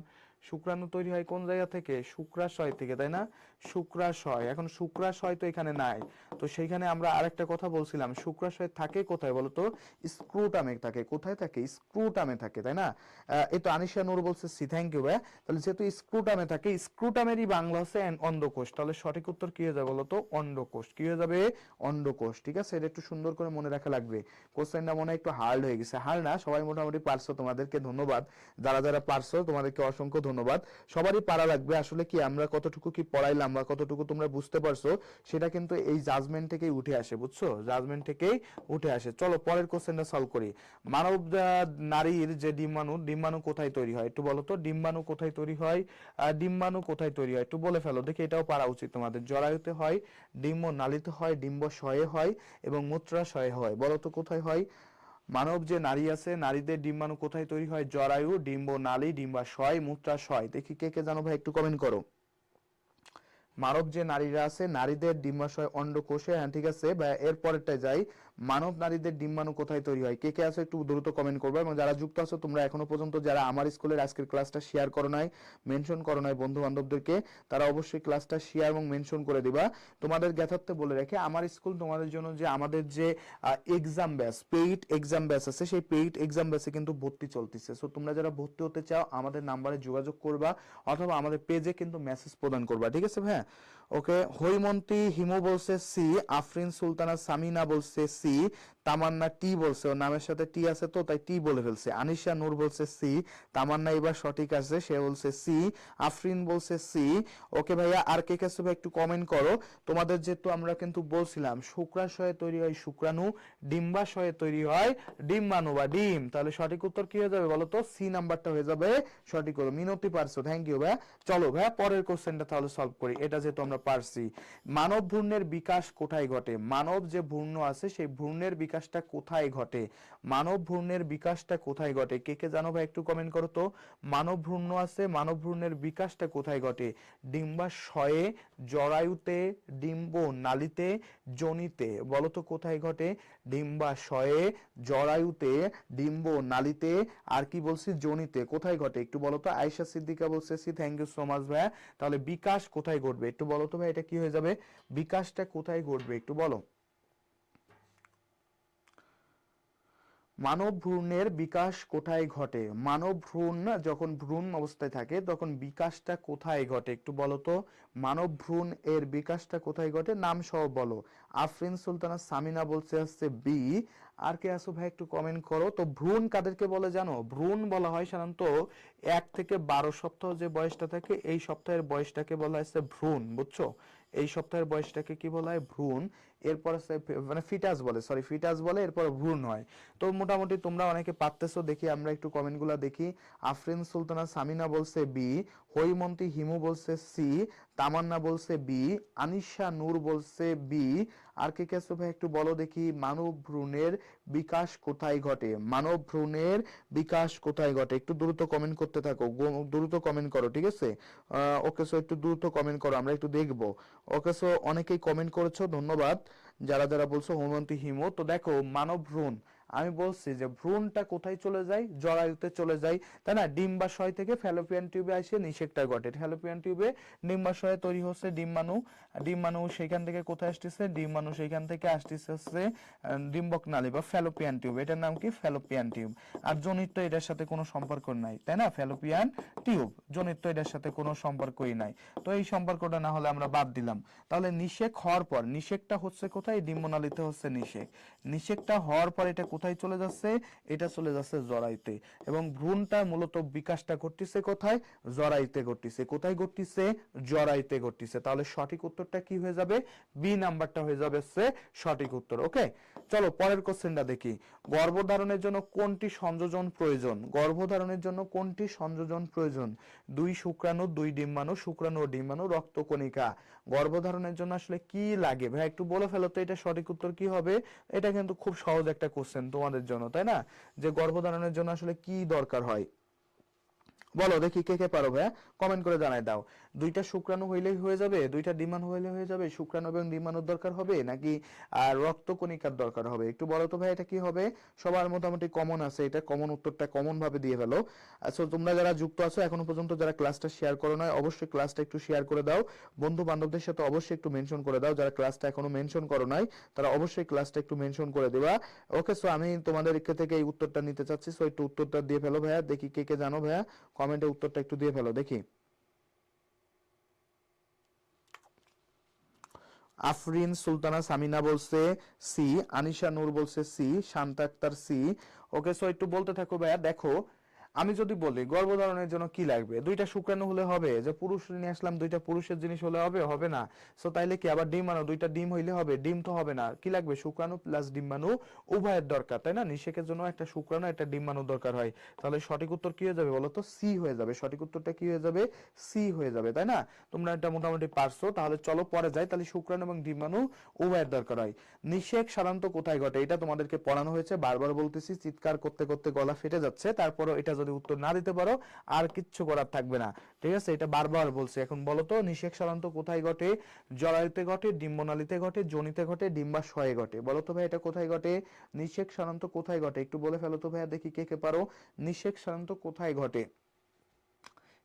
শুক্রাণু তৈরি হয় কোন জায়গা থেকে? শুক্রাশয় থেকে, তাই না? শুক্রাশয়। এখন শুক্রাশয় তো এখানে নাই, তো সেইখানে আমরা আরেকটা কথা বলছিলাম, শুক্রাশয় থাকে কোথায় বলতো? স্ক্রুটামে থাকে। কোথায় থাকে? স্ক্রুটামে থাকে, তাই না? এই তো আনিশা নূর বলছে সি, থ্যাংক ইউ ভাই। তাহলে যেহেতু স্ক্রুটামে থাকে, স্ক্রুটামেরই বাংলা হচ্ছে অন্ডকোষ। তাহলে সঠিক উত্তর কি হয়ে যাবে বলতো? অন্ডকোষ। কি হয়ে যাবে? অন্ডকোষ। ঠিক আছে, এটা একটু সুন্দর করে মনে রাখা লাগবে। কোশ্চেনটা মনে হয় একটু হার্ড হয়ে গেছে। হার্ড না, সবাই মোটামুটি পারছো, তোমাদেরকে ধন্যবাদ। যারা যারা পারছো তোমাদেরকে অসংখ্য ধন্যবাদ। সবারই পারা লাগবে। আসলে কি আমরা কতটুকু কি পড়াইলাম বা কতটুকু তোমরা বুঝতে পারছো সেটা কিন্তু এই জাজমেন্ট থেকেই উঠে আসে, বুঝছো? জাজমেন্ট থেকেই উঠে আসে। চলো পরের কোশ্চেনটা সলভ করি। মানব নারীর যে ডিম্বাণু, ডিম্বাণু কোথায় তৈরি হয় একটু বলো তো। ডিম্বাণু কোথায় তৈরি হয়? ডিম্বাণু কোথায় তৈরি হয় একটু বলে ফেলো দেখি, এটাও পারা উচিত তোমাদের। জরায়ুতে হয়, ডিম্ব নালীতে হয়, ডিম্বাশয়ে হয় এবং মূত্রাশয়ে হয়। বলো তো কোথায় হয়? মানব যে নারী আছে, নারীদের ডিম্বাণু কোথায় তৈরি হয়? জরায়ু, ডিম্ব নালী, ডিম্বাশয়, মূত্রাশয়। দেখি কে কে জানো ভাই একটু কমেন্ট করো। মানব যে নারীরা আছে, নারীদের ডিম্বাশয় অন্ডকোষে। হ্যাঁ ঠিক আছে ভাই, এর পরেরটায় যাই। মানব নারীদের ডিম্বাণু কোথায় তৈরি হয়? কে কে আছে একটু দ্রুত কমেন্ট করবে। এবং যারা যুক্ত আছো তোমরা এখনো পর্যন্ত, যারা আমার স্কুলের আজকের ক্লাসটা শেয়ার করো নাই, মেনশন করো নাই বন্ধু বান্ধবদেরকে, তারা অবশ্যই ক্লাসটা শেয়ার এবং মেনশন করে দিবা। তোমাদের জ্ঞাতার্থে বলে রেখে, আমার স্কুল তোমাদের জন্য যে আমাদের যে exam batch, paid exam batch আছে, সেই পেইড এক্সাম ব্যাচে কিন্তু ভর্তি চলতেছে। সো তোমরা যারা ভর্তি হতে চাও আমাদের নাম্বারে যোগাযোগ করবা অথবা আমাদের পেজে কিন্তু মেসেজ প্রদান করবা। ঠিক আছে ভাই? ওকে, হৈমন্তী হিমু বলছে সি, আফরিন সুলতানা সামিনা বলছে সি, সি, তামান্না টি বলছে, ওর নামের সাথে টি আছে তো তাই টি বলে ফেলছে। আনিশা নূর বলছে সি, তামান্না এবার সঠিক আছে, সে বলছে সি। আফরিন বলছে সি। ওকে ভাইয়া, আর কে কাছে ভাই একটু কমেন্ট করো। তোমাদের যেহেতু আমরা কিন্তু বলছিলাম শুক্রাশয়ে তৈরি হয় শুক্রাণু, ডিম্বাশয়ে তৈরি হয় ডিম্বাণু বা ডিম, তাহলে সঠিক উত্তর কি হয়ে যাবে বলো তো? সি নাম্বারটা হয়ে যাবে সঠিক উত্তর। মিনতি পারছো, থ্যাংক ইউ ভাইয়া। চলো ভাইয়া পরের কোশ্চেনটা তাহলে সলভ করি, এটা যেহেতু আমরা পারছি। মানব ভ্রূণের বিকাশ কোথায় ঘটে? মানব যে ভ্রূণ আছে সেই ভ্রূণের বিকাশটা কোথায় ঘটে? মানব ভ্রূণের বিকাশটা কোথায় ঘটে? কে কে জানো ভাই একটু কমেন্ট করো তো। মানব ভ্রূণ আছে, মানব ভ্রূণের বিকাশটা কোথায় ঘটে? ডিম্বাশয়ে, জরায়ুতে, ডিম্ব নালীতে, যোনিতে, বলো তো কোথায় ঘটে? ডিম্বাশয়ে, জরায়ুতে, ডিম্ব নালীতে, আর কি বলছি যোনিতে, কোথায় ঘটে একটু বলো তো। আয়েশা সিদ্দিকা বলছে C, thank you so much ভাইয়া। তাহলে বিকাশ কোথায় ঘটবে একটু বলো তো ভাই, এটা কি হয়ে যাবে? বিকাশটা কোথায় ঘটবে একটু বলো। মানব ভ্রূণের বিকাশ কোথায় ঘটে? মানব ভ্রূণ যখন ভ্রূণ অবস্থায় থাকে তখন বিকাশটা কোথায় ঘটে একটু বলো তো। মানব ভ্রূণ এর বিকাশটা কোথায় ঘটে, নাম সহ বলো। আফরিন সুলতানা সামিনা বলছে হচ্ছে বি। আর কে আসো ভাই একটু কমেন্ট করো তো। ভ্রূণ কাদেরকে বলে জানো? ভ্রূণ বলা হয় সাধারণত 1 থেকে 12 সপ্তাহ যে বয়সটা থাকে, এই সপ্তাহের বয়সটাকে বলা হচ্ছে ভ্রূণ, বুঝছো? এই সপ্তাহের বয়সটাকে কি বলা হয়? ভ্রূণ। এরপর মানে ফিটাস বলে, সরি ফিটাস বলে, এরপর ভ্রূণ হয়। তো মোটামুটি তোমরা অনেকে পারতেছো, দেখি আমরা একটু কমেন্টগুলো দেখি। আফরিন সুলতানা সামিনা বলছে বি, হৈমন্তী হিমু বলছে সি, তামান্না বলছে বি, আনিশা নূর বলছে বি। আর কে কে আছো ভাই একটু বলো দেখি। মানব ভ্রূণের বিকাশ কোথায় ঘটে? মানব ভ্রূণের বিকাশ কোথায় ঘটে? একটু দ্রুত কমেন্ট করতে থাকো, দ্রুত কমেন্ট করো, ঠিক আছে? ওকে সো একটু দ্রুত কমেন্ট করো, আমরা একটু দেখবো। ওকে সো অনেকেই কমেন্ট করেছো, ধন্যবাদ যারা যারা বলছো হৈমন্তী হিমু। তো দেখো মানব ভ্রূণ, আমি বলছি যে ভ্রূণটা কোথায় চলে যায়? জরায়ুতে চলে যায়, তাই না? ডিম্বাশয় থেকে ফ্যালোপিয়ান টিউবে এসে নিষেকটা ঘটে। ফ্যালোপিয়ান টিউবে ডিম্বাশয়ে তৈরি হচ্ছে ডিম্বাণু, ডিম্বাণু সেখান থেকে কোথায় আসতেছে? ডিম্বাণু সেখান থেকে আসতেছে হচ্ছে ডিম্বক নালী বা ফ্যালোপিয়ান টিউব, এটার নাম কি? Fallopian tube. আর জনিত তো এটার সাথে কোনো সম্পর্ক নাই, তাই না? ফ্যালোপিয়ান টিউব, জনিত তো এটার সাথে কোনো সম্পর্কই নাই। তো এই সম্পর্কটা না হলে আমরা বাদ দিলাম। তাহলে নিষেক হওয়ার পর, নিষেকটা হচ্ছে কোথায়? ডিম্বনালীতে হচ্ছে নিষেক। নিষেকটা হওয়ার পর এটা কোথায় চলে যাচ্ছে? এটা চলে যাচ্ছে জরায়ুতে। এবং ভ্রূণটা মূলত বিকাশটা ঘটতেছে কোথায়? জরায়ুতে ঘটতেছে। কোথায় ঘটতেছে? জরায়ুতে ঘটতেছে। তাহলে সঠিক উত্তরটা কি হয়ে যাবে? বি নাম্বারটা হয়ে যাবে সঠিক উত্তর। ওকে, চলো পরের কোশ্চেনটা দেখি। গর্ভধারণের জন্য কোনটি সংযোজন প্রয়োজন? গর্ভধারণের জন্য কোনটি সংযোজন প্রয়োজন? 2 শুক্রাণু, 2 ডিম্বাণু, শুক্রাণু ও ডিম্বাণু, রক্তকণিকা। গর্ভধারণের জন্য আসলে কি লাগে ভাই একটু বলে ফেলো তো, এটা সঠিক উত্তর কি হবে? এটা কিন্তু খুব সহজ একটা কোশ্চেন তোমাদের জন্য, তাই না? যে গর্ভধারণের জন্য আসলে কি দরকার হয় বলো দেখি, কে কে পারো ভাইয়া কমেন্ট করে জানাই দাও। 2টা শুক্রাণু হইলেই হয়ে যাবে? 2টা ডিম্বাণু হইলে হয়ে যাবে? শুক্রাণু এবং ডিম্বাণুর দরকার হবে নাকি রক্তকণিকার দরকার হবে একটু বলো তো ভাই, এটা কি হবে? সবার মোটামুটি কমন আছে, এটা কমন উত্তরটা কমন ভাবে দিয়ে ফেলো। আচ্ছা তোমরা যারা যুক্ত আছো এখনো পর্যন্ত, যারা ক্লাসটা শেয়ার করো না, অবশ্যই ক্লাসটা একটু শেয়ার করে দাও। বন্ধু বান্ধবদের সাথে অবশ্যই একটু মেনশন করে দাও। যারা ক্লাসটা এখনো মেনশন করো নাই তারা অবশ্যই ক্লাসটা একটু মেনশন করে দিবা। ওকে সো আমি তোমাদের থেকে এই উত্তরটা নিতে চাচ্ছি, সো একটু উত্তরটা দিয়ে ফেলো ভাইয়া, দেখি কে কে জানো ভাইয়া, কমেন্টে উত্তরটা একটু দিয়ে ফেলো দেখি। আফরিন সুলতানা সামিনা বলছে সি, আনিশা নূর বলছে C, Shanta Akter C. Okay so একটু বলতে থাকো ভাইয়া। দেখো আমি যদি বলি গর্ভধারণের জন্য কি লাগবে, 2টা শুক্রাণু হলে হবে? যে পুরুষ নিয়ে আসলাম 2টা পুরুষের জিনিস হলে হবে? হবে না। সো তাইলে কি আবার ডিম আনো, 2টা ডিম হইলে হবে? ডিম তো হবে না, কি লাগবে? শুক্রাণু প্লাস ডিম্বাণু উভয়ের দরকার, তাই না? নিষেকের জন্য একটা শুক্রাণু একটা ডিম্বাণু দরকার হয়। তাহলে সঠিক উত্তর কি হয়ে যাবে বলো তো? সি হয়ে যাবে। সঠিক উত্তরটা কি হয়ে যাবে? সি হয়ে যাবে, তাই না? তোমরা এটা মোটামুটি পারছো। তাহলে চলো পরে যাই। তাহলে শুক্রাণু এবং ডিম্বাণু উভয়ের দরকার হয়। নিষেক সাধারণত কোথায় ঘটে? এটা তোমাদেরকে পড়ানো হয়েছে, বারবার বলতেছি, চিৎকার করতে করতে গলা ফেটে যাচ্ছে, তারপরও এটা যদি উত্তর না দিতে পারো আর কিচ্ছু করার থাকবে না, ঠিক আছে? এটা বারবার বলছি। এখন বলো তো নিষেক সাধারণত কোথায় ঘটে? জরায়ুতে ঘটে, ডিম্বনালীতে ঘটে, যোনিতে ঘটে, ডিম্বাশয়ে ঘটে। বলো তো ভাই এটা কোথায় ঘটে? নিষেক সাধারণত কোথায় ঘটে একটু বলে ফেলো তো ভাইয়া, দেখি কে কে পারো। নিষেক সাধারণত কোথায় ঘটে?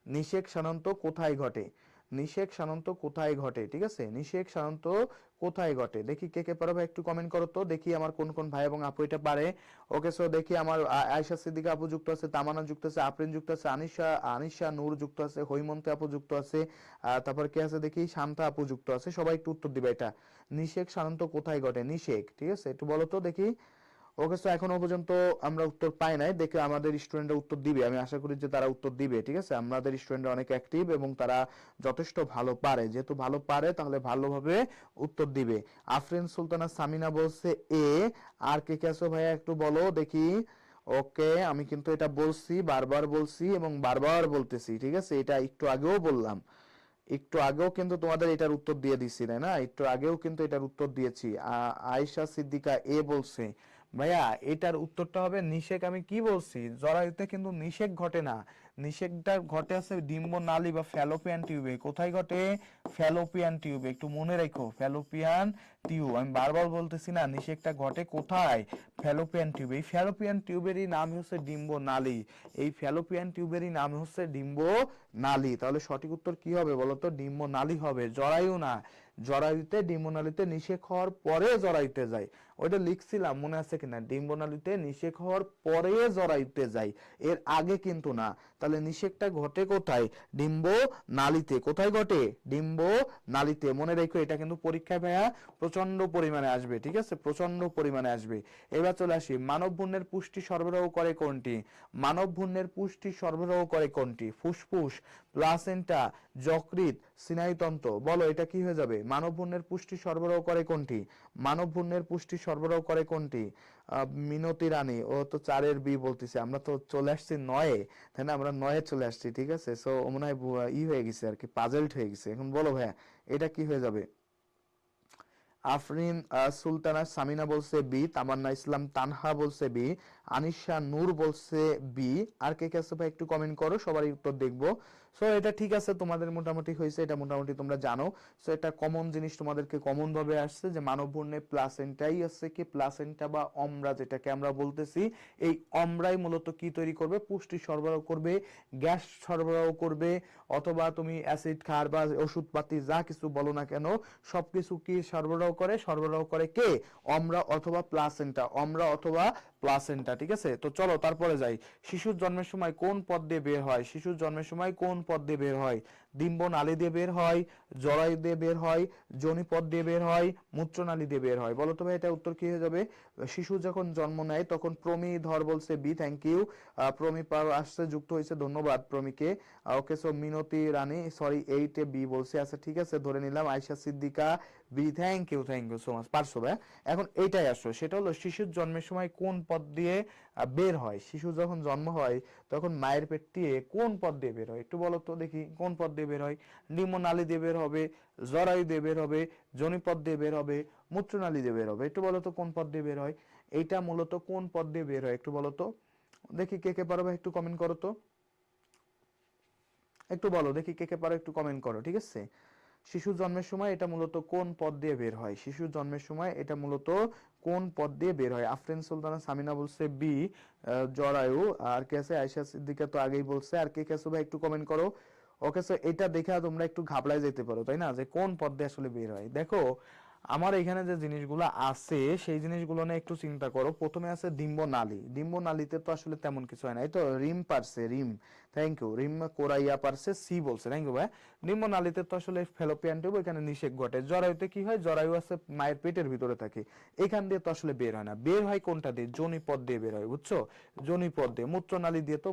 নিষেক সাধারণত কোথায় ঘটে? নিষেক সাধারণত কোথায় ঘটে, ঠিক আছে, নিষেক সাধারণত কোথায় ঘটে। দেখি কে কে পারো ভাই একটু কমেন্ট করো তো, দেখি আমার কোন কোন ভাই এবং আপু এটা পারে। ওকে, সো দেখি আমার আয়েশা সিদ্দিকা আপু যুক্ত আছে, তামান্না যুক্ত আছে, আফরিন যুক্ত আছে, আনিশা আনিশা নূর যুক্ত আছে, হৈমন্তী আপু যুক্ত আছে, তারপর কে আছে দেখি, শান্তা আপু যুক্ত আছে। সবাই একটু উত্তর দিবে এটা, নিষেক সাধারণত কোথায় ঘটে, নিষেক, ঠিক আছে, একটু বলো তো দেখি। ওকে, সো এখনো পর্যন্ত আমরা উত্তর পাই নাই, দেখে আমাদের স্টুডেন্টরা উত্তর দিবে, আমি আশা করি যে তারা উত্তর দিবে, ঠিক আছে। আমাদের স্টুডেন্টরা অনেক অ্যাক্টিভ এবং তারা যথেষ্ট ভালো পারে, যেহেতু ভালো পারে তাহলে ভালোভাবে উত্তর দিবে। আফরিন সুলতানা সামিনা বলছে এ। আর কে কে আছো ভাইয়া একটু বলো দেখি। ওকে, আমি কিন্তু এটা বলছি, বারবার বলছি এবং বারবার বলতেছি, ঠিক আছে, এটা একটু আগেও বললাম, একটু আগেও কিন্তু তোমাদের এটার উত্তর দিয়ে দিচ্ছি, তাই না, একটু আগেও কিন্তু এটার উত্তর দিয়েছি। আয়েশা সিদ্দিকা এ বলছে। ভাইয়া এটার উত্তরটা হবে নিষেক। আমি কি বলছি, জরায়ুতে কিন্তু নিষেক ঘটে না, নিষেকটা ঘটে আছে ডিম্ব নালী বা ফ্যালোপিয়ান টিউবে। কোথায় ঘটে, ফ্যালোপিয়ান টিউবে, একটু মনে রাখো, ফ্যালোপিয়ান টিউব। আমি বারবার বলতেছি না, নিষেকটা ঘটে কোথায়, ফ্যালোপিয়ান টিউব। এই ফ্যালোপিয়ান টিউবেরই নাম হচ্ছে ডিম্ব নালী, এই ফ্যালোপিয়ান টিউবেরই নাম হচ্ছে ডিম্ব নালী। তাহলে সঠিক উত্তর কি হবে বলতো, ডিম্ব নালী হবে, জরায়ু না। জরায়ুতে ডিম্বনালীতে নিষেক হওয়ার পরে জরায়ুতে যায়, ওইটা লিখছিলাম মনে আছে কিনা, ডিম্বনালীতে নিষেক হওয়ার পরে জরায়ুতে যায়, এর আগে কিন্তু না। তাহলে নিষেকটা ঘটে কোথায়, ডিম্ব নালীতে। কোথায় ঘটে, ডিম্ব নালীতে, মনে রেখো, এটা কিন্তু পরীক্ষায় ভাইয়া প্রচন্ড পরিমাণে আসবে, ঠিক আছে, প্রচন্ড পরিমাণে আসবে। এবার চলে আসি, মানব ভ্রূণের পুষ্টি সরবরাহ করে কোনটি, মানব ভ্রূণের পুষ্টি সরবরাহ করে কোনটি, ফুসফুস, প্লাসেন্টা, যকৃৎ, স্নায়ুতন্ত্র। বলো এটা কি হয়ে যাবে, মানব ভ্রূণের পুষ্টি সরবরাহ করে কোনটি, মানব ভ্রূণের পুষ্টি সরবরাহ করে কোনটি। মিনতি রানী, ও তো 4-এর বি বলতেছে, আমরা তো চলে আসছি 9-এ, তাই না, আমরা 9-এ চলে আসছি, ঠিক আছে। সো মনে হয় হয়ে গেছে আর কি, পাজলড হয়ে গেছে। এখন বলো ভাইয়া এটা কি হয়ে যাবে। আফরিন সুলতানা সামিনা বলছে বি, তামান্না ইসলাম তানহা বলছে বি, আনিশা নূর বলছে বি। আর কে কে আছে ভাই একটু কমেন্ট করো, সবারই উত্তর দেখবো। সো এটা ঠিক আছে, তোমাদের মোটামুটি হয়েছে, এটা মোটামুটি তোমরা জানো। সো এটা কমন জিনিস তোমাদেরকে কমন ভাবে আসছে যে মানব ভ্রূণে প্লাসেন্টাই আছে কি, প্লাসেন্টা বা অমরা যেটাকে আমরা বলতেছি, এই অমরাই মূলত কি তৈরি করবে, পুষ্টি সরবরাহ করবে, গ্যাস সরবরাহ করবে, অথবা তুমি অ্যাসিড খার বা ওষুধপাতি যা কিছু বলো না কেন, সবকিছু কি সরবরাহ করে, সরবরাহ করে কে, অমরা অথবা প্লাসেন্টা, অমরা অথবা প্লাসেন্টা, ঠিক আছে। তো চলো তারপরে যাই, শিশুর জন্মের সময় কোন পথ দিয়ে বের হয়, শিশুর জন্মের সময় কোন পথ দিয়ে বের হয়, ডিম্ব নালী দিয়ে বের হয়, জরায়ু দিয়ে বের হয়, যোনিপথ দিয়ে বের হয়, মূত্রনালী দিয়ে বের হয়। বলো তো ভাই এটা উত্তর কি হয়ে যাবে। শিশু যখন জন্ম নেয় তখন প্রমি ধর বলছে বি, থ্যাংক ইউ। প্রমি পার আসছে, যুক্ত হয়েছে, ধন্যবাদ প্রমিকে। Okay, so Minoti Rani sorry 8-এ বি বলছে, আচ্ছা ঠিক আছে ধরে নিলাম। Ayesha Siddika B, thank you so much, পারছো ভাই। এখন এইটাই আসো, সেটা হলো শিশুর জন্মের সময় কোন পথ দিয়ে বের হয়, শিশু যখন জন্ম হয় তখন মায়ের পেট দিয়ে কোন পথ দিয়ে বের হয়, একটু বলো তো দেখি, কোন পথ দিয়ে বের হয়, ডিম্বনালী দিয়ে বের হবে, জরায়ু দিয়ে বের হবে, যোনিপথ দিয়ে বের হবে, মূত্রনালী দিয়ে বের হবে। একটু বলো তো কোন পথ দিয়ে বের হয়, এইটা মূলত কোন পথ দিয়ে বের হয়, একটু বলো তো দেখি, কে কে পারো ভাই একটু কমেন্ট করো তো, একটু বলো দেখি কে কে পারো একটু কমেন্ট করো, ঠিক আছে। শিশু জন্মের সময় এটা মূলত কোন পথ দিয়ে বের হয়, শিশু জন্মের সময় এটা মূলত কোন পথ দিয়ে বের হয়। আফরিন সুলতানা সামিনা বলছে বি, জরায়ু। আর কে আছে, আয়েশা সিদ্দিকা তো আগেই বলছে। আর কে কে আছে ভাই একটু কমেন্ট করো। ওকে, সো এটা দেখে তোমরা একটু ঘাবড়ায় যেতে পারো, তাই না, যে কোন পথ দিয়ে আসলে বের হয়। দেখো আমার এখানে যে জিনিসগুলো আছে সেই জিনিসগুলো নিয়ে একটু চিন্তা করো। প্রথমে আছে ডিম্ব নালী, ডিম্ব নালীতে তো আসলে তেমন কিছু হয় না, এই তো রিম পারছে, রিম, থ্যাংক ইউ, রিম কোরাইয়া পারছে সি বলছে, থ্যাংক ইউ ভাই। ডিম্ব নালীতে তো আসলে ফেলোপিয়ান টিউব, এখানে নিষেক ঘটে। জরায়ুতে কি হয়, জরায়ু আছে মায়ের পেটের ভিতরে থাকে, এখান দিয়ে তো আসলে বের হয় না, বের হয় কোনটা দিয়ে, যোনিপথ দিয়ে বের হয়, বুঝছো, যোনিপথ দিয়ে। মূত্রনালী দিয়ে তো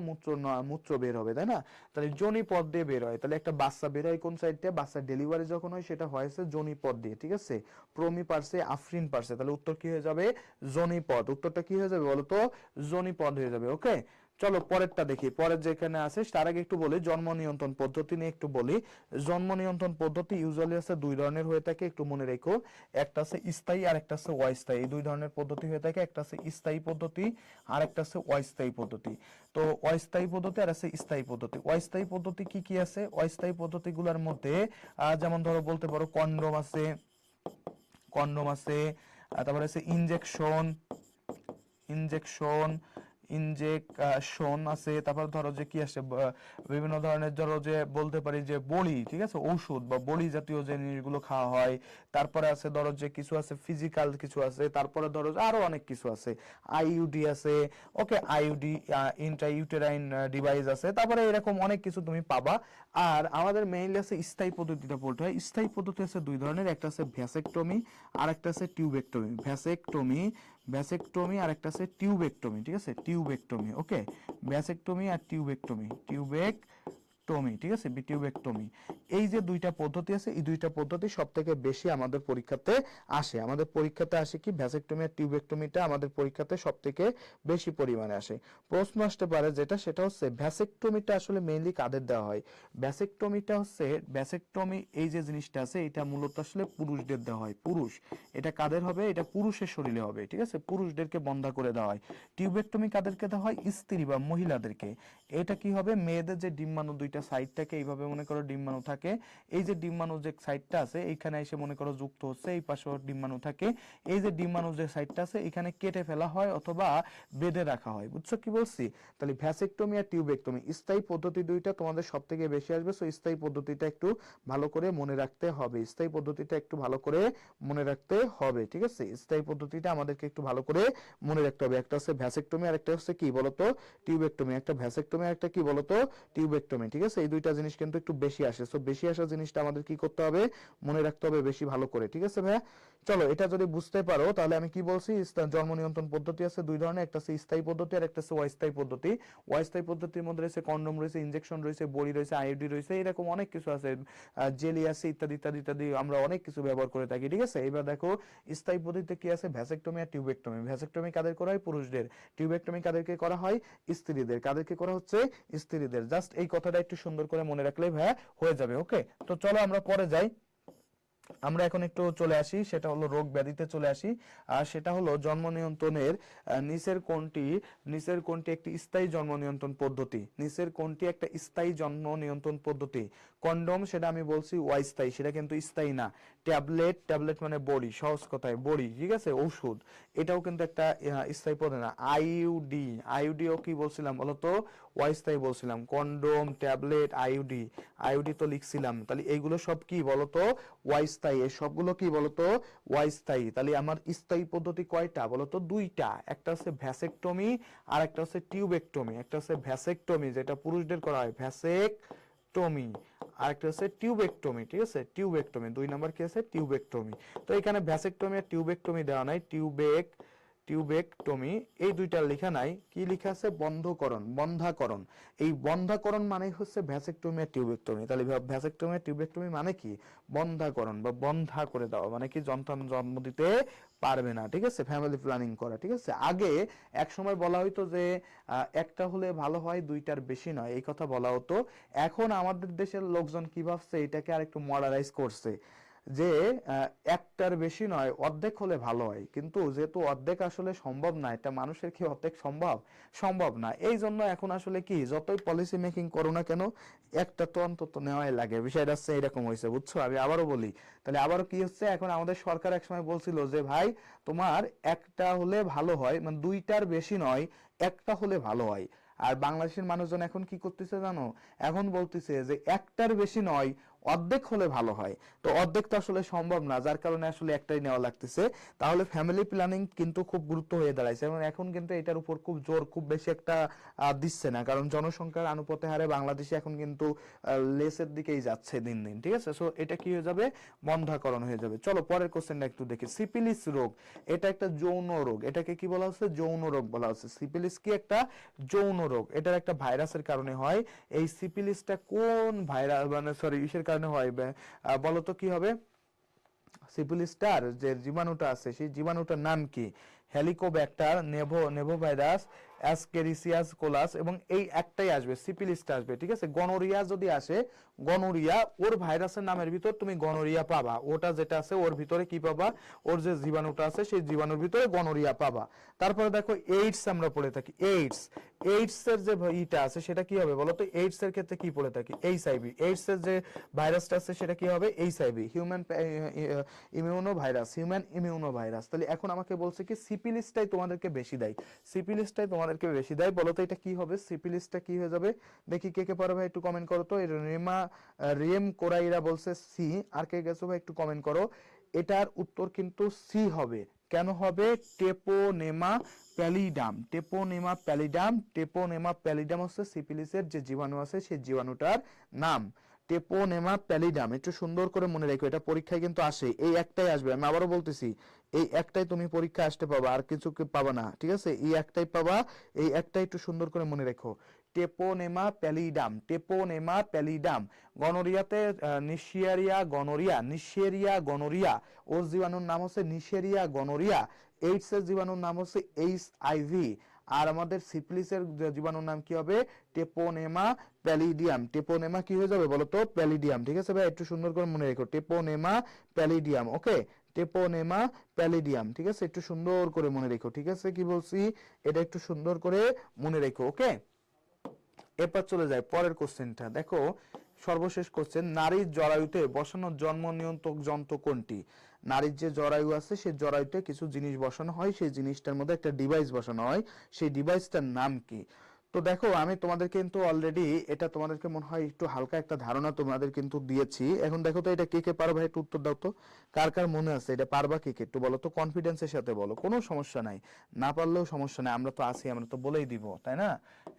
মূত্র বের হবে, তাই না, তাহলে যোনিপথ দিয়ে বের হয়। তাহলে একটা বাচ্চা বের হয় কোন সাইড দিয়ে, বাচ্চার ডেলিভারি যখন হয় সেটা হয়েছে যোনিপথ দিয়ে, ঠিক আছে। প্রমি পারছে, আফরিন পারছে, তাহলে উত্তর কি হয়ে যাবে, যোনিপথ। উত্তরটা কি হয়ে যাবে বলতো, যোনিপথ হয়ে যাবে। ওকে, চলো পরেরটা দেখি, পরের যেখানে আছে তার আগে একটু বলি জন্ম নিয়ন্ত্রণ পদ্ধতি নিয়ে একটু বলি। জন্ম নিয়ন্ত্রণ পদ্ধতি ইউজুয়ালি আছে দুই ধরনের হয়ে থাকে, একটু মনে রেখো, একটা আছে স্থায়ী আর একটা আছে অস্থায়ী। এই দুই ধরনের পদ্ধতি হয়ে থাকে, একটা আছে স্থায়ী পদ্ধতি আর একটা আছে অস্থায়ী পদ্ধতি। তো অস্থায়ী পদ্ধতি আর আছে স্থায়ী পদ্ধতি। অস্থায়ী পদ্ধতি কি কি আছে, অস্থায়ী পদ্ধতিগুলোর মধ্যে যেমন ধরো বলতে পারো কন্ডোম আছে, কন্ডোম আছে, তারপরে আছে ইনজেকশন, ইনজেকশন, ইনজেকশন আছে, তারপর ধরো যে কি আসে বিভিন্ন ধরনের, ধরো যে বলতে পারি যে বড়ি, ঠিক আছে, ঔষধ বা বড়ি জাতীয় যে জিনিসগুলো খাওয়া হয়। তারপরে আছে ধরো যে কিছু আছে ফিজিক্যাল কিছু আছে, তারপরে ধরো আরো অনেক কিছু আছে, আইইউডি আছে, ওকে, আইইউডি ইন্ট্রা ইউটেরাইন ডিভাইস আছে, তারপরে এরকম অনেক কিছু তুমি পাবা। আর আমাদের মেইনলি আছে স্থায়ী পদ্ধতিটা বলতে হয়। স্থায়ী পদ্ধতি আছে দুই ধরনের, একটা আছে ভ্যাসেকটমি আর একটা আছে টিউবেকটমি। ভ্যাসেকটমি আর একটা আছে টিউবেকটমি, ঠিক আছে, টিউবেকটমি, ওকে, ভ্যাসেকটমি আর টিউবেকটমি, ঠিক আছে, টিউবেকটমি। এই যে দুইটা পদ্ধতি আছে, এই দুইটা পদ্ধতি সব থেকে বেশি আমাদের পরীক্ষাতে আসে। আমাদের পরীক্ষাতে আসে কি ভ্যাসেকটমি আর টিউবেকটমিটা আমাদের পরীক্ষাতে সব থেকে বেশি পরিমাণে আসে। প্রশ্ন আসতে পারে যেটা, সেটা হচ্ছে ভ্যাসেকটমিটা আসলে মেইনলি কাদের দেওয়া হয়। ভ্যাসেকটমিটা হচ্ছে, ভ্যাসেকটমি এই যে জিনিসটা আছে এটা মূলত আসলে পুরুষদের দেওয়া হয়। পুরুষ, এটা কাদের হবে, এটা পুরুষের শরীরে হবে, ঠিক আছে, পুরুষদেরকে বন্ধা করে দেওয়া হয়। টিউবেকটমি কাদেরকে দেওয়া হয়, স্ত্রী বা মহিলাদেরকে। এটা কি হবে, মেয়েদের যে ডিম্বাণু দুইটা সাইড থাকে, এইভাবে মনে করো ডিম্বাণু থাকে, এই যে ডিম্বাণু যে সাইডটা আছে এইখানে এসে মনে করো যুক্ত হচ্ছে, এই পাশেও ডিম্বাণু থাকে, এই যে ডিম্বাণু যে সাইডটা আছে এখানে কেটে ফেলা হয় অথবা বেঁধে রাখা হয়। বুঝছো কি বলছি? তাহলে ভ্যাসেকটমি আর টিউবেকটমি স্থায়ী পদ্ধতি দুইটা তোমাদের সব থেকে বেশি আসবে। সো স্থায়ী পদ্ধতিটা একটু ভালো করে মনে রাখতে হবে, স্থায়ী পদ্ধতিটা একটু ভালো করে মনে রাখতে হবে, ঠিক আছে, স্থায়ী পদ্ধতিটা আমাদেরকে একটু ভালো করে মনে রাখতে হবে। একটা হচ্ছে ভ্যাসেকটমি আর একটা হচ্ছে কি বলতো, টিউবেকটমি। একটা ভ্যাসেকটমি আর একটা কি বলতো, টিউবেকটমি, ঠিক আছে, এই দুইটা জিনিস কিন্তু একটু বেশি আসে। সো বেশি আসা জিনিসটা আমাদের কি করতে হবে, মনে রাখতে হবে বেশি ভালো করে, ঠিক আছে ভাইয়া। চলো, এটা যদি বুঝতে পারো তাহলে আমি কি বলছি, জন্ম নিয়ন্ত্রণ পদ্ধতি আছে দুই ধরনের, একটা হচ্ছে স্থায়ী পদ্ধতি আর একটা হচ্ছে অস্থায়ী পদ্ধতি। অস্থায়ী পদ্ধতির মধ্যে রয়েছে কন্ডম রয়েছে, ইনজেকশন রয়েছে, বড়ি রয়েছে, আইইউডি রয়েছে, এরকম অনেক কিছু আছে, জেলি আছে, ইত্যাদি ইত্যাদি ইত্যাদি, আমরা অনেক কিছু ব্যবহার করে থাকি, ঠিক আছে। এবার দেখো স্থায়ী পদ্ধতিতে কি আছে, ভ্যাসেকটমি আর টিউবেকটমি। ভ্যাসেকটমি কাদের করা হয়, পুরুষদের। টিউবেকটমি কাদেরকে করা হয়, স্ত্রীদের। কাদেরকে করা হচ্ছে, স্ত্রীদের। জাস্ট এই কথাটা একটু সুন্দর করে মনে রাখলেই ভাইয়া হয়ে যাবে, ওকে। তো চলো আমরা পরে যাই, আমরা এখন একটু চলে আসি, সেটা হলো রোগ ব্যাধিতে চলে আসি। আর সেটা হলো জন্ম নিয়ন্ত্রণের নিচের কোনটি একটি স্থায়ী জন্ম নিয়ন্ত্রণ পদ্ধতি, নিচের কোনটি একটা স্থায়ী জন্ম নিয়ন্ত্রণ পদ্ধতি। কন্ডম, সেটা আমি বলছি অস্থায়ী, সেটা কিন্তু স্থায়ী না। ট্যাবলেট মানে বড়ি, সহজ কথায় বড়ি, ঠিক আছে, ঔষধ, এটাও কিন্তু একটা স্থায়ী পদ্ধতি না। আইইউডিও কি বলছিলাম বলতো, অস্থায়ী বলছিলাম। কন্ডম, ট্যাবলেট, আইইউডি তো লিখছিলাম। তাহলে এইগুলো সব কি বলতো, অস্থায়ী। এই সবগুলো কি বলতো, অস্থায়ী। তাহলে আমার স্থায়ী পদ্ধতি কয়টা বলতো, দুইটা, একটা হচ্ছে ভ্যাসেকটমি আর একটা হচ্ছে টিউবেকটমি। একটা হচ্ছে ভ্যাসেকটমি যেটা পুরুষদের করা হয়, ভ্যাসেকটমি, আর একটা হচ্ছে টিউবেকটমি, ঠিক আছে, টিউবেকটমি। দুই নাম্বার কি আছে, টিউবেকটমি। তো এখানে ভ্যাসেকটমি আর টিউবেকটমি দেওয়া নাই, টিউবেকটমি এই দুইটা লেখা নাই, কি লেখা আছে, বন্ধাকরণ। এই বন্ধাকরণ মানে হচ্ছে ভ্যাসেকটমি আর টিউবেকটমি। তাহলে ভ্যাসেকটমি আর টিউবেকটমি মানে কি, বন্ধাকরণ বা বন্ধা করে দেওয়া, মানে কি সন্তান জন্ম দিতে পারবে না, ঠিক আছে, ফ্যামিলি প্ল্যানিং করা, ঠিক আছে। আগে এক সময় বলা হইতো যে একটা হলে ভালো হয়, দুইটার বেশি নয়, এই কথা বলা হতো। এখন আমাদের দেশের লোকজন কি ভাবছে, এটাকে আর একটু মডারাইজ করছে, যে একটার বেশি নয়, অর্ধেক হলে ভালো হয়। কিন্তু যেহেতু অর্ধেক আসলে সম্ভব না, এটা মানুষের কি অর্ধেক সম্ভব না, এই জন্য এখন আসলে কি যতই পলিসি মেকিং করো না কেন, একটা তো অন্তত নেওয়াই লাগে। বিষয়টা হচ্ছে এরকম হয়েছে, বুঝছো। আমি আবারও বলি, তাহলে আবারও কি হচ্ছে, এখন আমাদের সরকার একসময় বলছিল যে ভাই তোমার একটা হলে ভালো হয়, মানে দুইটার বেশি নয়, একটা হলে ভালো হয়। আর বাংলাদেশের মানুষজন এখন কি করতেছে জানো, এখন বলতেছে যে একটার বেশি নয়, অর্ধেক হলে ভালো হয়। তো অর্ধেক তো আসলে সম্ভব না, যার কারণে আসলে একটাই নেওয়া লাগতেছে। তাহলে ফ্যামিলি প্ল্যানিং কিন্তু খুব গুরুত্ব হয়ে দাঁড়াইছে, এবং এখন কিন্তু এটার উপর খুব জোর খুব বেশি একটা দিচ্ছে না, কারণ জনসংখ্যার আনুপাতে হারে বাংলাদেশে এখন কিন্তু লেসের দিকেই যাচ্ছে দিন দিন, ঠিক আছে। সো এটা কি হয়ে যাবে, বন্ধাকরণ হয়ে যাবে। চলো পরের কোশ্চেনটা একটু দেখি। সিপিলিস রোগ, এটা একটা যৌন রোগ, এটাকে কি বলা হচ্ছে, যৌন রোগ বলা হচ্ছে। সিপিলিস কি একটা যৌন রোগ, এটার একটা ভাইরাসের কারণে হয়। এই সিপিলিসটা কোন ভাইরাস, মানে সরি ইসের কারণে হয়, বলতো কি হবে, সিপিলিসটার যে জীবাণুটা আছে সেই জীবাণুটার নাম কি, হেলিকোব্যাক্টার, নেভোভাইরাস, অ্যাসকেরিসিয়াস কোলাস, এবং এই একটাই আসবে, সিপিলিসটা আসবে, ঠিক আছে। গনোরিয়া যদি আসে, গনোরিয়া ওর ভাইরাসের নামের ভিতর তুমি গনোরিয়া পাবা, ওটা যেটা আছে ওর ভিতরে কি পাবা, ওর যে জীবাণুটা আছে সেই জীবাণুর ভিতরে গনোরিয়া পাবা। তারপরে দেখো এইডস আমরা পড়ে থাকি, এইডস এর যে ইটা আছে সেটা কি হবে বলো তো? এইডস এর ক্ষেত্রে কি পড়ে থাকে? এইচআইভি। এইডস এর যে ভাইরাসটা আছে সেটা কি হবে? HIV, human immuno virus, human immuno virus. তাহলে এখন আমাকে বলছে কি সিপিলিসটাই তোমাদেরকে বেশি দেয়, সিপিলিসটাই তোমাদেরকে বেশি দেয়। বলো তো এটা কি হবে? সিপিলিসটা কি হয়ে যাবে? দেখি কে কে পারো ভাই একটু কমেন্ট করো তো। রিয়েম কোরাইরা বলছে সি। আর কে গেছো ভাই একটু কমেন্ট করো। এটার উত্তর কিন্তু সি হবে। কেন হবে? টেপোনেমা প্যালিডাম, টেপোনেমা প্যালিডাম, টেপোনেমা প্যালিডাম হচ্ছে সিফিলিসের যে জীবাণু আছে সেই জীবাণুটার নাম, টেপোনেমা প্যালিডাম। একটু সুন্দর করে মনে রেখো, এটা পরীক্ষায় কিন্তু আসে, এই একটাই আসবে। আমি আবারও বলতেছি, এই একটাই তুমি পরীক্ষা আসতে পাবা, আর কিছু পাবা না, ঠিক আছে? এই একটাই পাবা, এই একটাই একটু সুন্দর করে মনে রেখো, টেপোনেমা প্যালিডাম, টেপোনেমা প্যালিডাম। গনোরিয়াতে নিশিয়ারিয়া গনোরিয়া, নিশেরিয়া গনোরিয়া, ওর জীবাণুর নাম হচ্ছে নিশেরিয়া গনোরিয়া। এইডস এর জীবাণুর নাম হচ্ছে এইচআইভি। আর আমাদের সিফিলিসের জীবাণুর নাম কি হবে? টেপোনেমা প্যালিডিয়াম। টেপোনেমা কি হয়ে যাবে বলো তো? প্যালিডিয়াম। ঠিক আছে ভাই, একটু সুন্দর করে মনে রেখো, টেপোনেমা প্যালিডিয়াম। ওকে, টেপোনেমা প্যালিডিয়াম। ঠিক আছে, একটু সুন্দর করে মনে রেখো। ঠিক আছে, কি বলছি এটা একটু সুন্দর করে মনে রেখো। ওকে, এরপর চলে যায় পরের কোশ্চেনটা। দেখো সর্বশেষ কোশ্চেন, নারীর জরায়ুতে বসানো জন্ম নিয়ন্ত্রক যন্ত্র কোনটি? নারীর যে জরায়ু আছে সেই জরায়ুতে কিছু জিনিস বসানো হয়, সেই জিনিসটার মধ্যে একটা ডিভাইস বসানো হয়, সেই ডিভাইসটার নাম কি? তো দেখো আমি তোমাদের কিন্তু অলরেডি এটা তোমাদেরকে মনে হয় একটু হালকা একটা ধারণা তোমাদের কিন্তু দিয়েছি। এখন দেখো তো এটা কে কে পারো ভাই একটু উত্তর দাও তো। কার কার মনে আছে এটা পারবা কে কে একটু বলো তো, কনফিডেন্সের সাথে বলো, কোনো সমস্যা নাই, না পারলেও সমস্যা নাই, আমরা তো আছি, আমরা তো বলেই দিব, তাই না?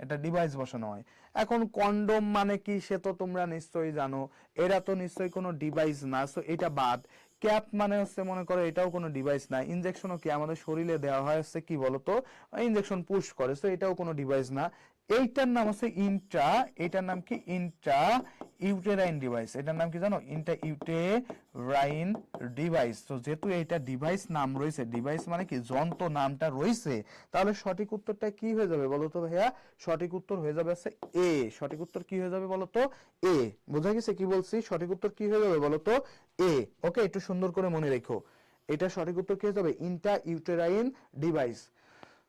এটা ডিভাইস বসানো হয়। এখন কন্ডম মানে কি সে তো তোমরা নিশ্চয়ই জানো, এরা তো নিশ্চয়ই কোনো ডিভাইস না, সো এটা বাদ। ক্যাপ মানে হচ্ছে মনে করো এটাও কোনো ডিভাইস না। ইনজেকশনও কি আমাদের শরীরে দেওয়া হয় হচ্ছে কি বলতো, ইনজেকশন পুশ করে, সো এটাও কোনো ডিভাইস না। এইটার নাম হচ্ছে ইন্ট্রা, এটার নাম কি? Intra uterine device. এটার নাম কি জানো? Intra uterine device. তো যেহেতু এটা ডিভাইস নাম রয়েছে, ডিভাইস মানে কি যন্ত্র নামটা রয়েছে, তাহলে সঠিক উত্তরটা কি হয়ে যাবে বলো তো ভাইয়া? সঠিক উত্তর হয়ে যাবে হচ্ছে এ। সঠিক উত্তর কি হয়ে যাবে বলো তো? এ। বোঝা গেছে কি বলছি? সঠিক উত্তর কি হয়ে যাবে বলো তো? এ। ওকে, একটু সুন্দর করে মনে রেখো, এটা সঠিক উত্তর কি হয়ে যাবে? Intra uterine device.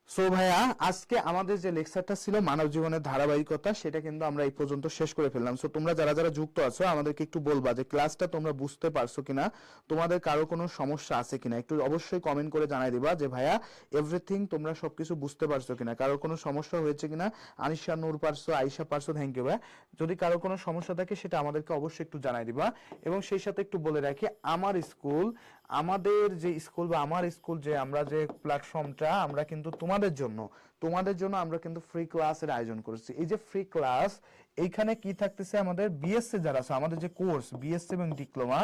সো ভাইয়া আজকে আমাদের যে লেকচারটা ছিল মানব জীবনের ধারাবাহিকতা, সেটা কিন্তু আমরা এই পর্যন্ত শেষ করে ফেললাম। সো তোমরা যারা যারা যুক্ত আছো আমাদেরকে একটু বলবা যে ক্লাসটা তোমরা বুঝতে পারছো কিনা, তোমাদের কারো কোনো সমস্যা আছে কিনা, একটু অবশ্যই কমেন্ট করে জানাই দিবা যে ভাইয়া এভরিথিং তোমরা সবকিছু বুঝতে পারছো কিনা, কারোর কোনো সমস্যা হয়েছে কিনা। আনিশা নূর পারছো, আয়েশা পারছো, থ্যাংক ইউ ভাই। যদি কারো কোনো সমস্যা থাকে সেটা আমাদেরকে অবশ্যই একটু জানাই দিবা। এবং সেই সাথে একটু বলে রাখি, আমার স্কুল, আমাদের যে স্কুল বা আমার স্কুল যে আমরা যে প্ল্যাটফর্মটা, আমরা কিন্তু তোমাদের জন্য আমরা কিন্তু ফ্রি ক্লাসের আয়োজন করেছি। এই যে ফ্রি ক্লাস, এইখানে কি থাকতেছে, আমাদের বিএসসি যারা আছে, আমাদের যে কোর্স বিএসসি এবং ডিপ্লোমা,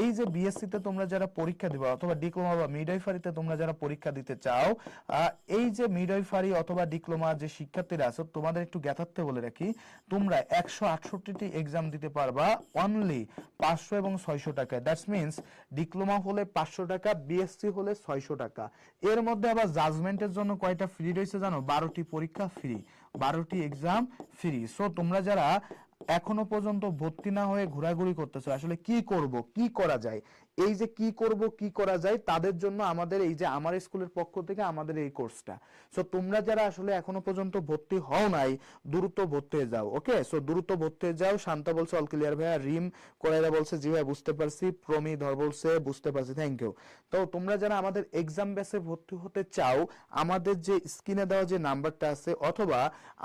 এই যে বিএসসি তে তোমরা যারা পরীক্ষা দিবা অথবা ডিপ্লোমা বা মিডওয়াইফারিতে তোমরা যারা পরীক্ষা দিতে চাও, এই যে মিডওয়াইফারি অথবা ডিপ্লোমা যে শিক্ষার্থীরা আছো, তোমাদের একটু জ্ঞাতার্থে বলে রাখি, তোমরা 168টি এক্সাম দিতে পারবা অনলি 500 এবং 600 টাকা। দ্যাটস মিনস ডিপ্লোমা হলে 500 টাকা, বিএসসি হলে 600 টাকা। এর মধ্যে আবার জাজমেন্টের জন্য কয়টা ফ্রি রয়েছে জানো? 12টি পরীক্ষা ফ্রি, 12টি এক্সাম ফ্রি। সো তোমরা যারা এখনো পর্যন্ত ভর্তি না হয়ে ঘোরাঘুরি করতেছো, আসলে কি করব, কি করা যায়, এই যে কি করব কি করা যায়, তাদের জন্য আমাদের এই যে আমার স্কুলের পক্ষ থেকে আমাদের এই কোর্সটা। সো তোমরা যারা আসলে এখনো পর্যন্ত ভর্তি হও নাই, দ্রুত ভর্তি হয়ে যাও। ওকে, সো দ্রুত ভর্তি হয়ে যাও। শান্তা বলছে অল ক্লিয়ার ভাইয়া, রিম কোরাইরা বলছে জি ভাই বুঝতে পারছি, প্রমি ধর বলছে বুঝতে পারছি, থ্যাংক ইউ। তো তোমরা যারা আমাদের এক্সাম বেসে ভর্তি হতে চাও, আমাদের যে স্ক্রিনে দেওয়া যে নাম্বারটা আছে অথবা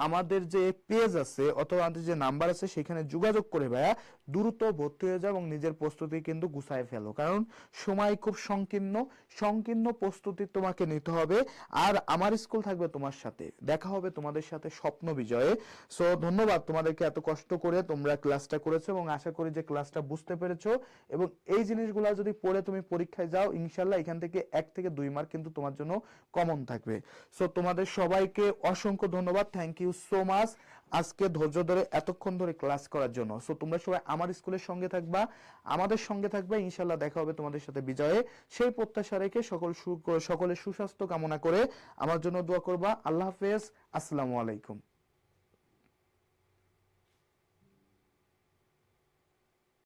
আমাদের যে পেজ আছে অথবা আমাদের যে নাম্বার আছে সেখানে যোগাযোগ করে ভাইয়া দ্রুত ভর্তি হয়ে যাও এবং নিজের প্রস্তুতি কিন্তু গুছায় ফেলো, কারণ সময় খুব সংকীর্ণ, সংকীর্ণ প্রস্তুতি তোমাকে নিতে হবে। আর আমার স্কুল থাকবে তোমার সাথে, দেখা হবে তোমাদের সাথে স্বপ্ন বিজয়ে। সো ধন্যবাদ তোমাদেরকে, এত কষ্ট করে তোমরা ক্লাসটা করেছো এবং আশা করি যে ক্লাসটা বুঝতে পেরেছো। এবং এই জিনিসগুলো যদি পড়ে তুমি পরীক্ষায় যাও, ইনশাল্লাহ এখান থেকে 1 থেকে 2 মার্ক কিন্তু তোমার জন্য কমন থাকবে। সো তোমাদের সবাইকে অসংখ্য ধন্যবাদ, থ্যাংক ইউ সো মাচ আজকে ধৈর্য ধরে এতক্ষণ ধরে ক্লাস করার জন্য। সো তোমরা সবাই আমার স্কুলের সঙ্গে থাকবা, আমাদের সঙ্গে থাকবে, ইনশাল্লাহ দেখা হবে তোমাদের সাথে বিজয়ে। সেই প্রত্যাশা রেখে সকলের সুস্বাস্থ্য কামনা করে আমার জন্য দোয়া করবা। আল্লাহ হাফেজ, আসসালামু আলাইকুম।